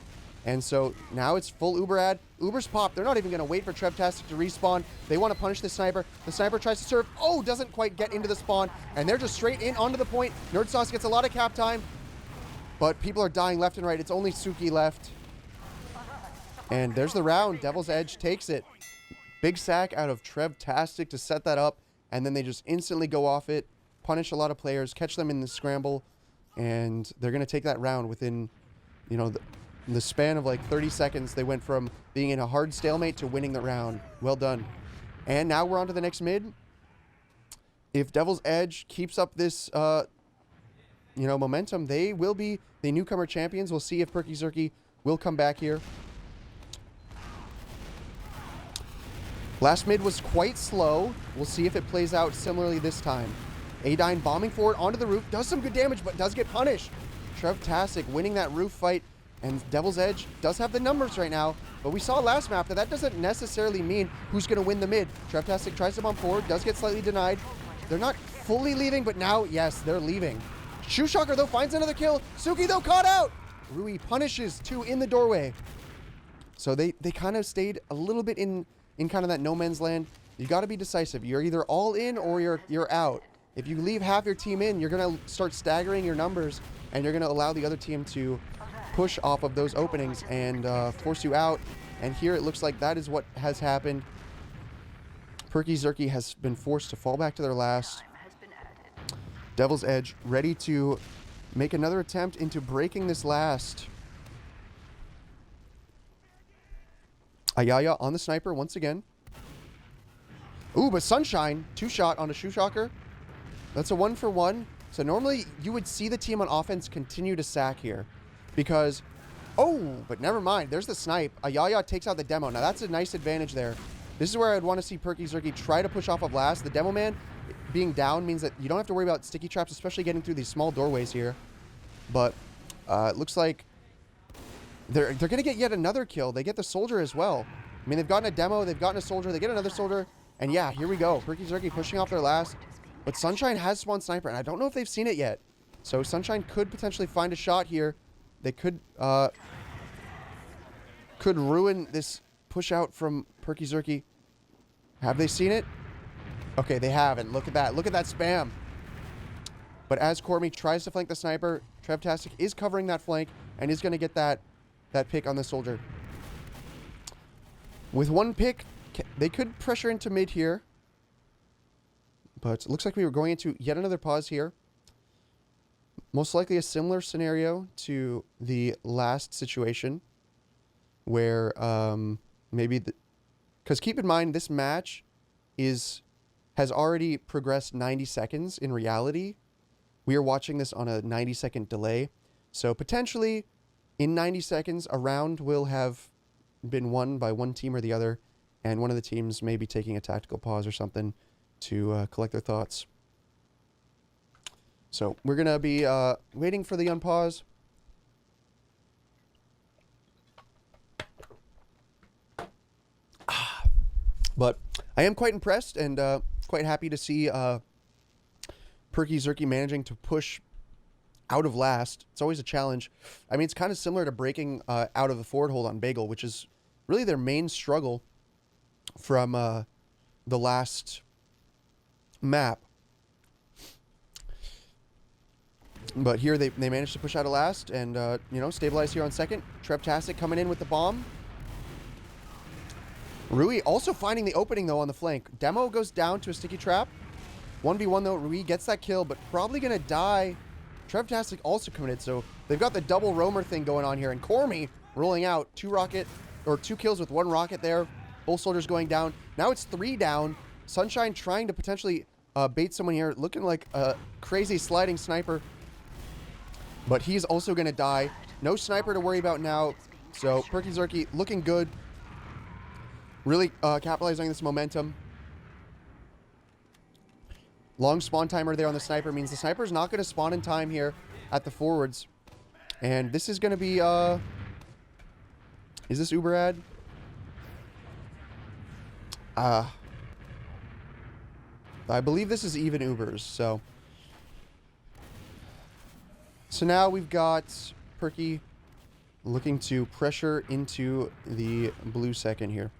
And so now it's full Uber ad. Uber's popped. They're not even going to wait for Trevtastic to respawn. They want to punish the sniper. The sniper tries to serve. Oh, doesn't quite get into the spawn. And they're just straight in onto the point. Nerdsauce gets a lot of cap time. But people are dying left and right. It's only Suki left. And there's the round. Devil's Edge takes it. Big sack out of Trevtastic to set that up. And then they just instantly go off it. Punish a lot of players. Catch them in the scramble. And they're going to take that round within, you know, in the span of like 30 seconds, they went from being in a hard stalemate to winning the round. Well done. And now we're on to the next mid. If Devil's Edge keeps up this, you know, momentum, they will be the Newcomer champions. We'll see if Perky Zerky will come back here. Last mid was quite slow. We'll see if it plays out similarly this time. Adine bombing forward onto the roof. Does some good damage, but does get punished. Trevtastic winning that roof fight. And Devil's Edge does have the numbers right now, but we saw last map that doesn't necessarily mean who's going to win the mid. Trevtastic tries to bomb forward, does get slightly denied. They're not fully leaving, but now, yes, they're leaving. Shoeshocker, though, finds another kill. Suki, though, caught out. Rui punishes 2 in the doorway. So they kind of stayed a little bit in kind of that no man's land. You got to be decisive. You're either all in or you're out. If you leave half your team in, you're going to start staggering your numbers, and you're going to allow the other team to push off of those openings and force you out. And here it looks like that is what has happened. Perky Zerky has been forced to fall back to their last. Devil's Edge ready to make another attempt into breaking this last. Ayaya on the sniper once again. Ooh, but Sunshine, 2-shot on a Shoeshocker. That's a 1-for-1. So normally you would see the team on offense continue to sack here. Because, oh, but never mind. There's the snipe. Ayaya takes out the demo. Now, that's a nice advantage there. This is where I'd want to see Perky Zerky try to push off of last. The demo man being down means that you don't have to worry about sticky traps, especially getting through these small doorways here. But it looks like they're going to get yet another kill. They get the soldier as well. I mean, they've gotten a demo. They've gotten a soldier. They get another soldier. And, yeah, here we go. Perky Zerky pushing off their last. But Sunshine has spawned sniper, and I don't know if they've seen it yet. So Sunshine could potentially find a shot here. They could ruin this push out from Perky Zerky. Have they seen it? Okay, they haven't. Look at that. Look at that spam. But as Cormy tries to flank the sniper, Trevtastic is covering that flank and is going to get that pick on the soldier. With one pick, they could pressure into mid here. But it looks like we were going into yet another pause here. Most likely a similar scenario to the last situation where maybe because keep in mind this match has already progressed 90 seconds in reality. We are watching this on a 90-second delay. So potentially in 90 seconds, a round will have been won by one team or the other, and one of the teams may be taking a tactical pause or something to collect their thoughts. So we're going to be waiting for the unpause. But I am quite impressed and quite happy to see Perky Zerky managing to push out of last. It's always a challenge. I mean, it's kind of similar to breaking out of the forward hold on Bagel, which is really their main struggle from the last map. But here they managed to push out of last and, you know, stabilize here on second. Trevtastic coming in with the bomb. Rui also finding the opening, though, on the flank. Demo goes down to a sticky trap. 1v1, though. Rui gets that kill, but probably going to die. Trevtastic also committed, so they've got the double roamer thing going on here. And Cormy rolling out two kills with one rocket there. Both soldiers going down. Now it's 3 down. Sunshine trying to potentially bait someone here. Looking like a crazy sliding sniper. But he's also going to die. No sniper to worry about now. So Perky Zerky looking good. Really capitalizing on this momentum. Long spawn timer there on the sniper means the sniper's not going to spawn in time here at the forwards. And this is going to be... is this Uber ad? I believe this is even Ubers, so... So now we've got Perky looking to pressure into the blue second here.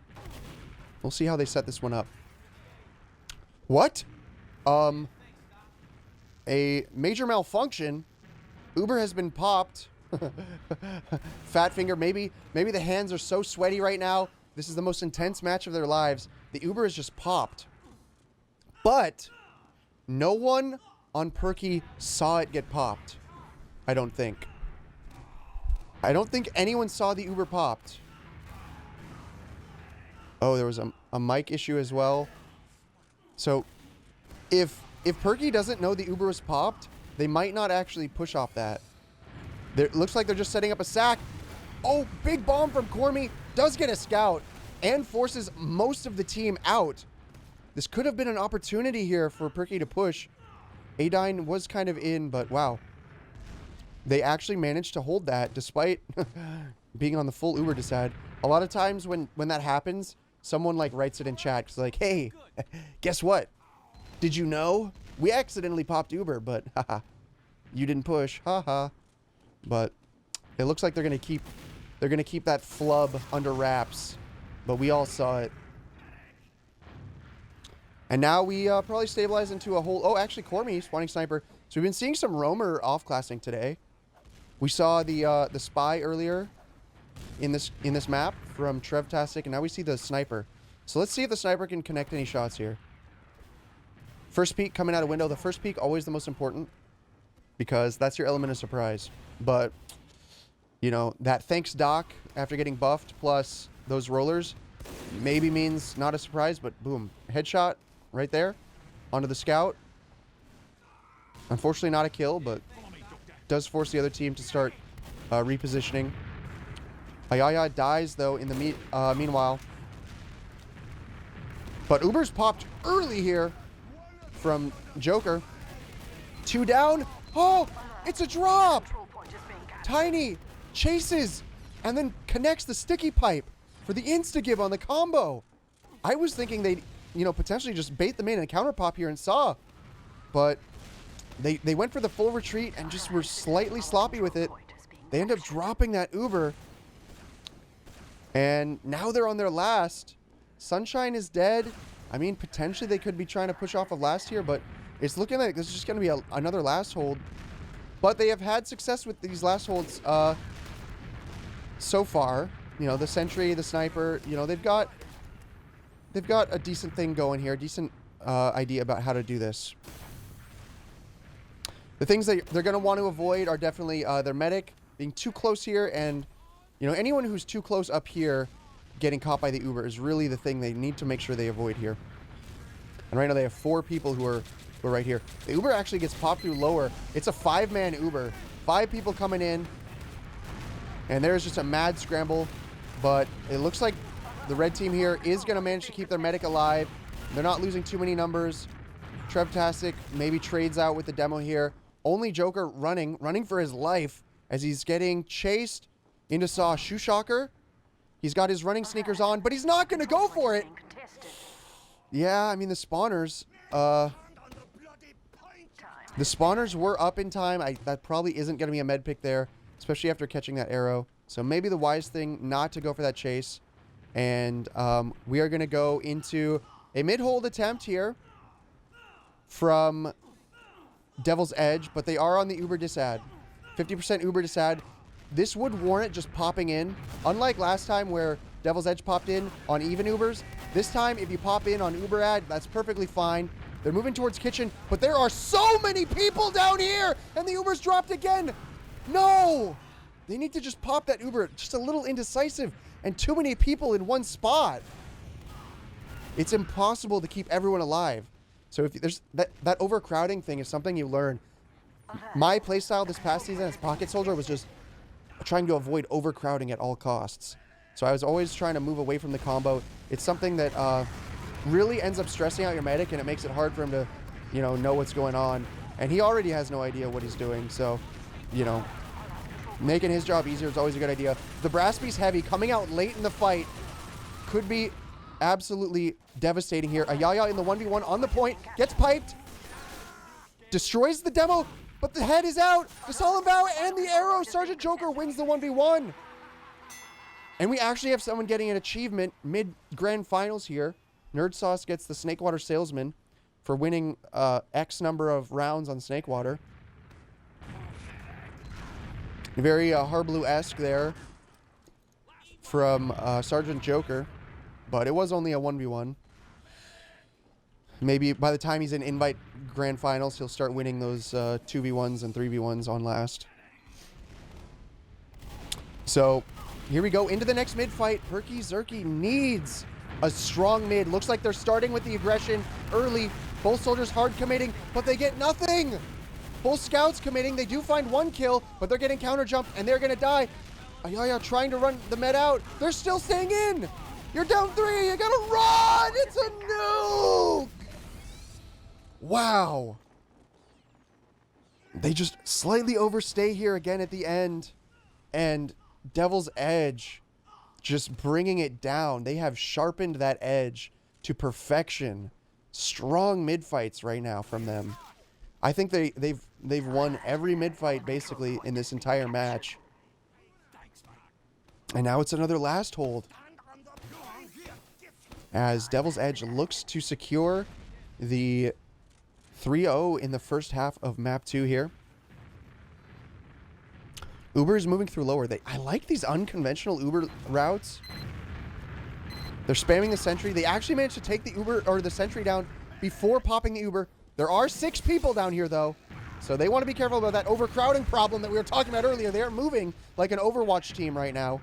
We'll see how they set this one up. What? A major malfunction. Uber has been popped. Fat finger. Maybe the hands are so sweaty right now. This is the most intense match of their lives. The Uber is just popped. But no one on Perky saw it get popped. I don't think. I don't think anyone saw the Uber popped. Oh, there was a mic issue as well. So, if Perky doesn't know the Uber was popped, they might not actually push off that. It looks like they're just setting up a sack. Oh, big bomb from Cormy. Does get a scout and forces most of the team out. This could have been an opportunity here for Perky to push. Adine was kind of in, but wow. They actually managed to hold that despite being on the full Uber decide. A lot of times when that happens, someone like writes it in chat. It's like, hey, guess what? Did you know? We accidentally popped Uber, but haha, you didn't push. Haha. But it looks like they're gonna keep that flub under wraps. But we all saw it. And now we probably stabilize into a whole... Oh, actually, Cormy, spawning sniper. So we've been seeing some roamer off-classing today. We saw the spy earlier in this map from Trevtastic, and now we see the sniper. So let's see if the sniper can connect any shots here. First peek coming out of window. The first peek always the most important because that's your element of surprise. But, you know, that thanks Doc after getting buffed plus those rollers maybe means not a surprise, but boom. Headshot right there onto the scout. Unfortunately not a kill, but does force the other team to start repositioning. Ayaya dies, though, in the meanwhile. But Uber's popped early here from Joker. 2 down. Oh, it's a drop. Tiny chases and then connects the sticky pipe for the insta-give on the combo. I was thinking they'd, you know, potentially just bait them in and counter pop here and saw. But they went for the full retreat and just were slightly sloppy with it. They end up dropping that Uber. And now they're on their last. Sunshine is dead. I mean, potentially they could be trying to push off of last here, but it's looking like this is just going to be another last hold. But they have had success with these last holds so far. You know, the sentry, the sniper, you know, they've got a decent thing going here, decent idea about how to do this. The things that they're going to want to avoid are definitely their medic being too close here, and you know, anyone who's too close up here getting caught by the Uber is really the thing they need to make sure they avoid here. And right now they have 4 people who are right here. The Uber actually gets popped through lower. It's a 5-man Uber. 5 people coming in. And there's just a mad scramble. But it looks like the red team here is going to manage to keep their medic alive. They're not losing too many numbers. Trevtastic maybe trades out with the demo here. Only Joker running for his life as he's getting chased into Saw. Shoeshocker. He's got his running sneakers on, but he's not going to go for it. Yeah, I mean, the spawners were up in time. That probably isn't going to be a med pick there, especially after catching that arrow. So maybe the wise thing not to go for that chase. And we are going to go into a mid-hold attempt here from Devil's Edge, but they are on the Uber disad. 50% Uber disad. This would warrant just popping in. Unlike last time where Devil's Edge popped in on even Ubers, this time if you pop in on Uber ad, that's perfectly fine. They're moving towards kitchen, but there are so many people down here, and the Uber's dropped again. No! They need to just pop that Uber. Just a little indecisive, and too many people in one spot. It's impossible to keep everyone alive. So if there's that overcrowding thing is something you learn. My playstyle this past season as Pocket Soldier was just trying to avoid overcrowding at all costs. So I was always trying to move away from the combo. It's something that really ends up stressing out your medic, and it makes it hard for him to, you know what's going on. And he already has no idea what he's doing. So, you know, making his job easier is always a good idea. The Brass Beast Heavy coming out late in the fight could be absolutely devastating here. A Yaya in the 1v1 on the point, gets piped, destroys the demo, but the head is out. The solemn vow and the arrow. Sergeant Joker wins the 1v1. And we actually have someone getting an achievement mid-grand finals here. Nerd Sauce gets the Snakewater Salesman for winning X number of rounds on Snakewater. Very Harblue-esque there from Sergeant Joker. But it was only a 1v1. Maybe by the time he's in Invite Grand Finals, he'll start winning those 2v1s and 3v1s on last. So here we go into the next mid fight. Perky Zerky needs a strong mid. Looks like they're starting with the aggression early. Both soldiers hard committing, but they get nothing. Both scouts committing. They do find 1 kill, but they're getting counter jumped and they're going to die. Ayaya trying to run the med out. They're still staying in. You're down 3. You got to run. It's a nuke. Wow. They just slightly overstay here again at the end. And Devil's Edge just bringing it down. They have sharpened that edge to perfection. Strong mid fights right now from them. I think they've won every mid fight basically in this entire match. And now it's another last hold, as Devil's Edge looks to secure the 3-0 in the first half of map 2 here. Uber is moving through lower. I like these unconventional Uber routes. They're spamming the sentry. They actually managed to take the Uber or the sentry down before popping the Uber. There are 6 people down here though, so they want to be careful about that overcrowding problem that we were talking about earlier. They are moving like an Overwatch team right now.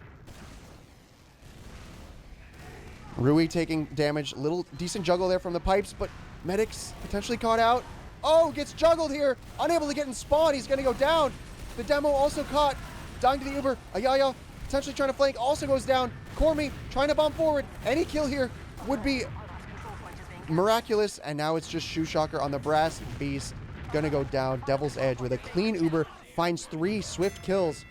Rui taking damage. Little decent juggle there from the pipes, but Medic's potentially caught out. Oh, gets juggled here. Unable to get in spawn. He's going to go down. The demo also caught. Dying to the Uber. Ayaya potentially trying to flank. Also goes down. Cormy trying to bomb forward. Any kill here would be miraculous. And now it's just Shoeshocker on the Brass Beast. Going to go down. Devil's Edge with a clean Uber. Finds 3 swift kills.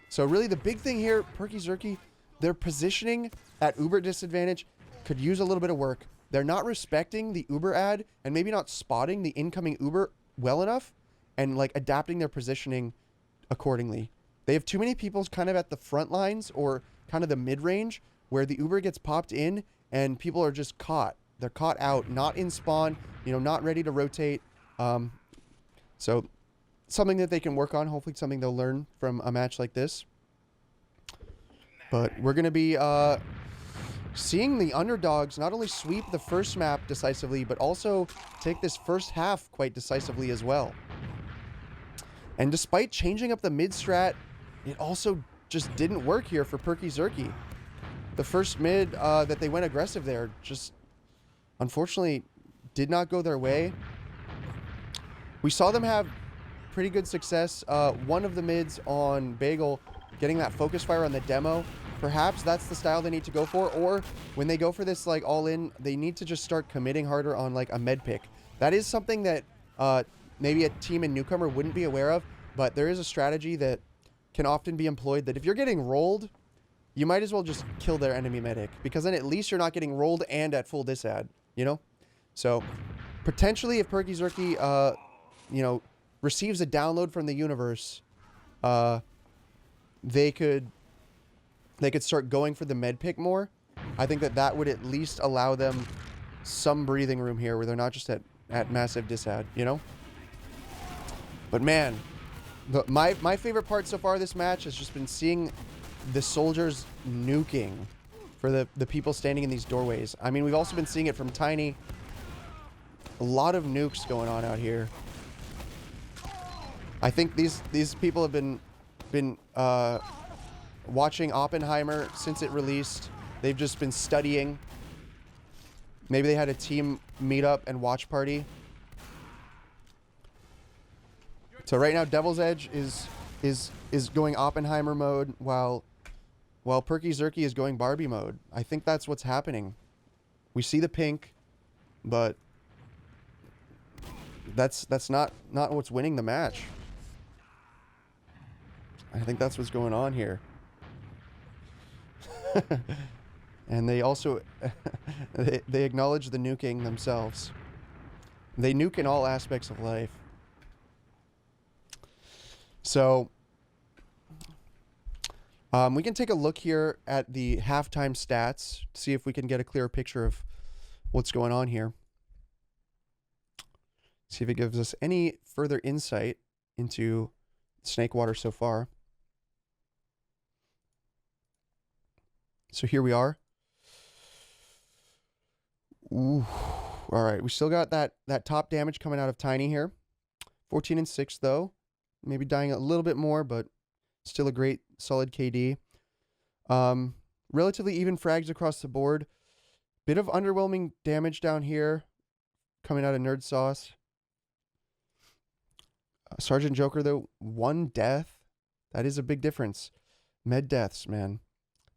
So really the big thing here, Perky Zerky, their positioning at Uber disadvantage could use a little bit of work. They're not respecting the Uber ad and maybe not spotting the incoming Uber well enough. and like adapting their positioning accordingly. They have too many people kind of at the front lines or kind of the mid-range where the Uber gets popped in and people are just caught. They're caught out, not in spawn, you know, not ready to rotate. So something that they can work on, hopefully something they'll learn from a match like this. But we're going to be seeing the underdogs not only sweep the first map decisively, but also take this first half quite decisively as well. And despite changing up the mid strat, it also just didn't work here for Perky Zerky. The first mid that they went aggressive there just unfortunately did not go their way. We saw them have pretty good success. One of the mids on Bagel getting that focus fire on the demo. Perhaps that's the style they need to go for, or when they go for this like all in, they need to just start committing harder on like a med pick. That is something that maybe a team in Newcomer wouldn't be aware of, but there is a strategy that can often be employed that if you're getting rolled, you might as well just kill their enemy medic, because then at least you're not getting rolled and at full disad, you know? So potentially if Perky Zerky, you know, receives a download from the universe, they could start going for the med pick more. I think that would at least allow them some breathing room here where they're not just at massive disad, you know? But man, my favorite part so far of this match has just been seeing the soldiers nuking for the people standing in these doorways. I mean, we've also been seeing it from Tiny. A lot of nukes going on out here. I think these people have been watching Oppenheimer since it released. They've just been studying. Maybe they had a team meetup and watch party. So right now, Devil's Edge is going Oppenheimer mode while Perky Zerky is going Barbie mode. I think that's what's happening. We see the pink, but that's not what's winning the match. I think that's what's going on here. And they also they acknowledge the nuking themselves. They nuke in all aspects of life. So we can take a look here at the halftime stats, see if we can get a clearer picture of what's going on here. See if it gives us any further insight into Snakewater so far. So here we are. Ooh. All right, we still got that top damage coming out of Tiny here. 14 and 6 though. Maybe dying a little bit more, but still a great solid KD. Relatively even frags across the board. Bit of underwhelming damage down here coming out of Nerd Sauce. Sergeant Joker though, 1 death. That is a big difference. Med deaths, man.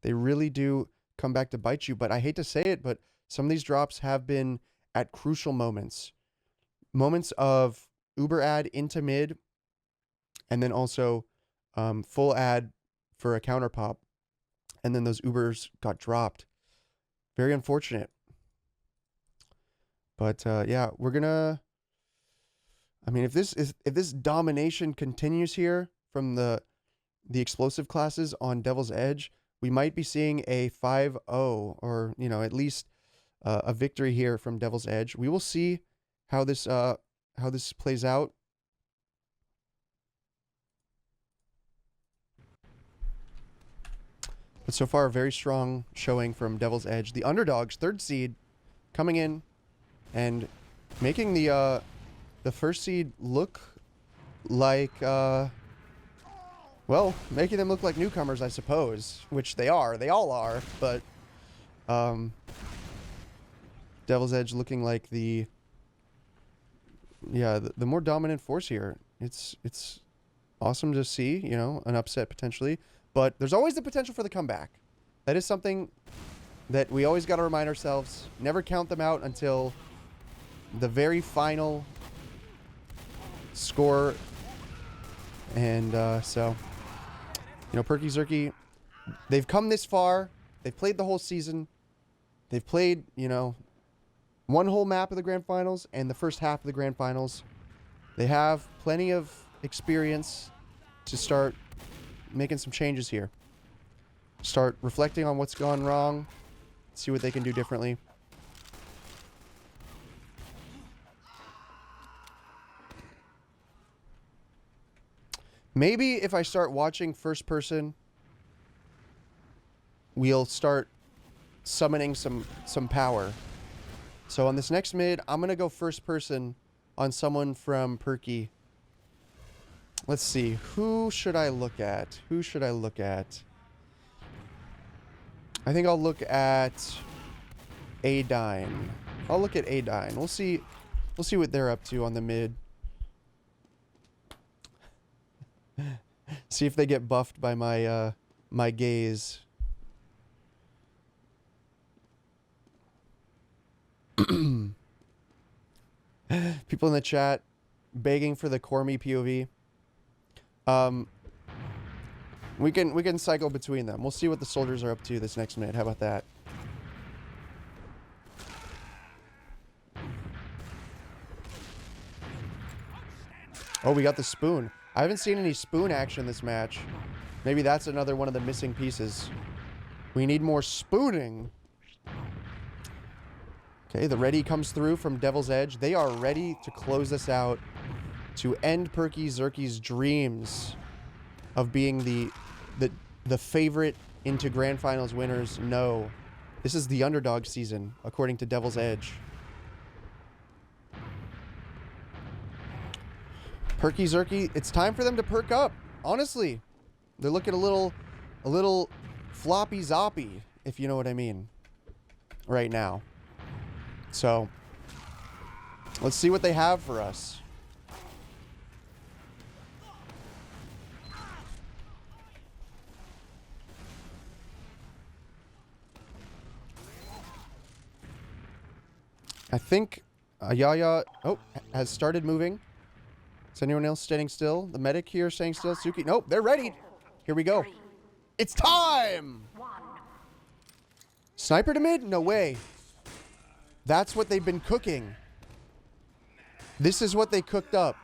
They really do come back to bite you, but I hate to say it, but some of these drops have been at crucial moments. Moments of Uber ad into mid, and then also full ad for a counter pop, and then those Ubers got dropped. Very unfortunate. But yeah, we're gonna. I mean, if this domination continues here from the explosive classes on Devil's Edge, we might be seeing a 5-0 or, you know, at least a victory here from Devil's Edge. We will see how this plays out. But so far, a very strong showing from Devil's Edge. The underdogs, 3rd seed, coming in and making the first seed look like well, making them look like newcomers, I suppose, which they are. They all are, but Devil's Edge looking like the more dominant force here. It's awesome to see, you know, an upset potentially, but there's always the potential for the comeback. That is something that we always got to remind ourselves. Never count them out until the very final score. And so, you know, Perky Zerky, they've come this far. They've played the whole season. They've played, you know, one whole map of the grand finals and the first half of the grand finals. They have plenty of experience to start making some changes here. Start reflecting on what's gone wrong. See what they can do differently. Maybe if I start watching first person, we'll start summoning some power. So on this next mid, I'm going to go first person on someone from Perky. Let's see. Who should I look at? Who should I look at? I think I'll look at Adine. I'll look at Adine. We'll see what they're up to on the mid. See if they get buffed by my my gaze. People in the chat begging for the Cormy POV. We can cycle between them. We'll see what the soldiers are up to this next minute. How about that? Oh, we got the spoon. I haven't seen any spoon action this match. Maybe that's another one of the missing pieces. We need more spooning. Okay, the ready comes through from Devil's Edge. They are ready to close this out to end Perky Zerky's dreams of being the favorite into Grand Finals winners. No, this is the underdog season, according to Devil's Edge. Perky Zerky, it's time for them to perk up. Honestly, they're looking a little floppy zoppy, if you know what I mean, right now. So, let's see what they have for us. I think Yaya has started moving. Is anyone else standing still? The medic here staying still. Suki, nope, they're ready. Here we go. It's time! Sniper to mid? No way. That's what they've been cooking. This is what they cooked up.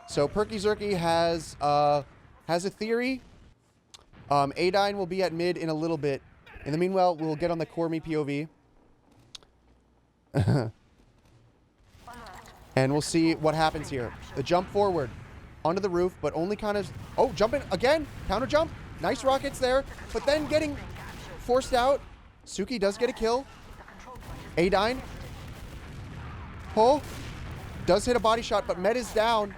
So Perky Zerky has a theory. Adine will be at mid in a little bit. In the meanwhile, we'll get on the Cormy POV. And we'll see what happens here. The jump forward onto the roof, but only kind of... Oh, jumping again. Counter jump. Nice rockets there. But then getting forced out. Suki does get a kill. Adine. Oh. Does hit a body shot, but Med is down.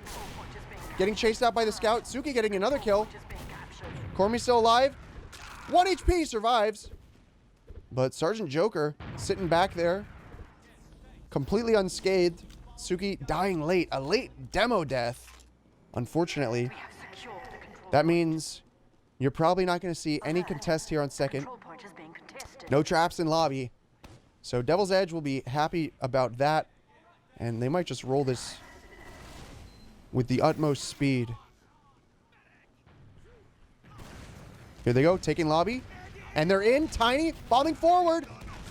Getting chased out by the scout. Suki getting another kill. Cormy still alive. 1 HP survives. But Sergeant Joker sitting back there. Completely unscathed. Suki dying late. A late demo death. Unfortunately. That means you're probably not going to see any contest here on second. No traps in lobby. So Devil's Edge will be happy about that. And they might just roll this with the utmost speed. Here they go, taking lobby. And they're in. Tiny, bombing forward.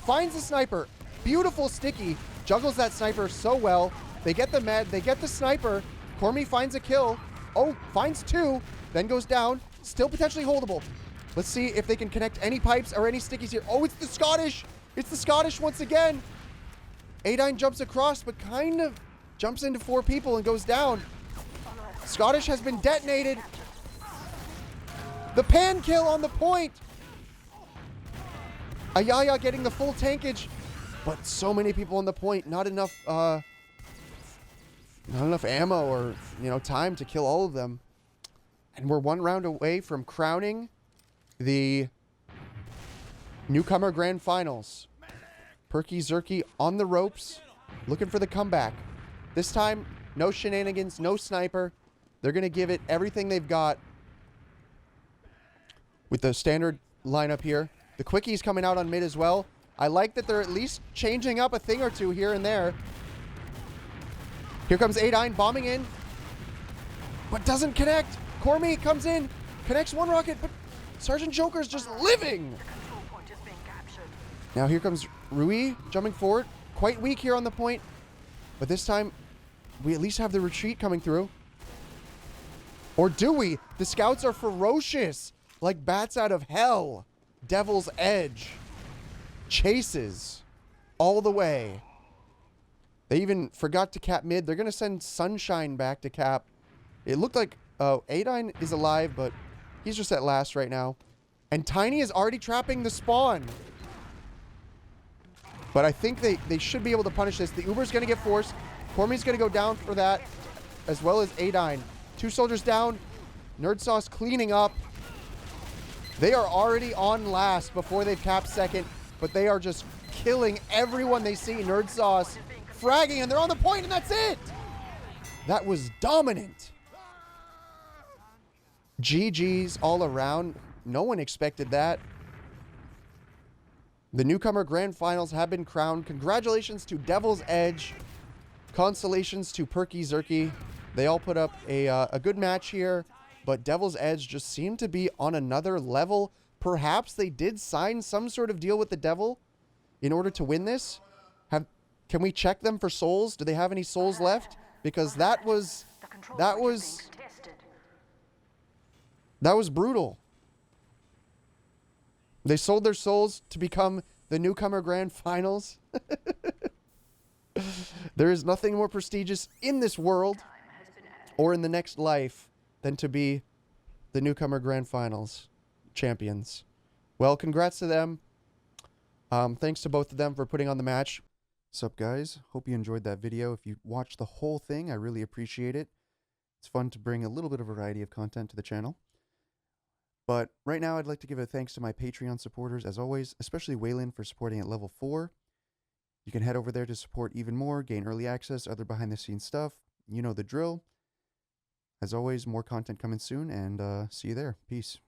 Finds the sniper. Beautiful sticky. Juggles that sniper so well. They get the med. They get the sniper. Cormy finds a kill. Oh, finds two. Then goes down. Still potentially holdable. Let's see if they can connect any pipes or any stickies here. Oh, it's the Scottish. It's the Scottish once again. Adine jumps across, but kind of jumps into 4 people and goes down. Scottish has been detonated. The pan kill on the point. Ayaya getting the full tankage. But so many people on the point. Not enough ammo or, time to kill all of them. And we're 1 round away from crowning the Newcomer Grand Finals. Perky Zerky on the ropes, looking for the comeback. This time, no shenanigans, no sniper. They're going to give it everything they've got with the standard lineup here. The quickies coming out on mid as well. I like that they're at least changing up a thing or two here and there. Here comes Adine bombing in, but doesn't connect. Cormy comes in, connects 1 rocket, but Sergeant Joker's just living. Now here comes Rui jumping forward. Quite weak here on the point, but this time we at least have the retreat coming through. Or do we? The scouts are ferocious, like bats out of hell. Devil's Edge. Chases all the way. They even forgot to cap mid. They're going to send Sunshine back to cap. It looked like Adine is alive, but he's just at last right now. And Tiny is already trapping the spawn. But I think they should be able to punish this. The Uber's going to get forced. Cormy's going to go down for that, as well as Adine. 2 soldiers down. Nerd Sauce cleaning up. They are already on last before they've capped second, but they are just killing everyone they see. Nerd Sauce fragging, and they're on the point, and that's it. That was dominant. GG's all around. No one expected that. The Newcomer Grand Finals have been crowned. Congratulations to Devil's Edge. Consolations to Perky Zerky. They all put up a good match here, but Devil's Edge just seemed to be on another level. Perhaps they did sign some sort of deal with the Devil in order to win this. Can we check them for souls? Do they have any souls left? Because that was brutal. They sold their souls to become the Newcomer Grand Finals. There is nothing more prestigious in this world or in the next life than to be the Newcomer Grand Finals champions. Well, congrats to them. Thanks to both of them for putting on the match. What's up, guys? Hope you enjoyed that video. If you watched the whole thing, I really appreciate it. It's fun to bring a little bit of variety of content to the channel. But right now, I'd like to give a thanks to my Patreon supporters, as always, especially Waylon for supporting at level 4. You can head over there to support even more, gain early access, other behind-the-scenes stuff. You know the drill. As always, more content coming soon, and see you there. Peace.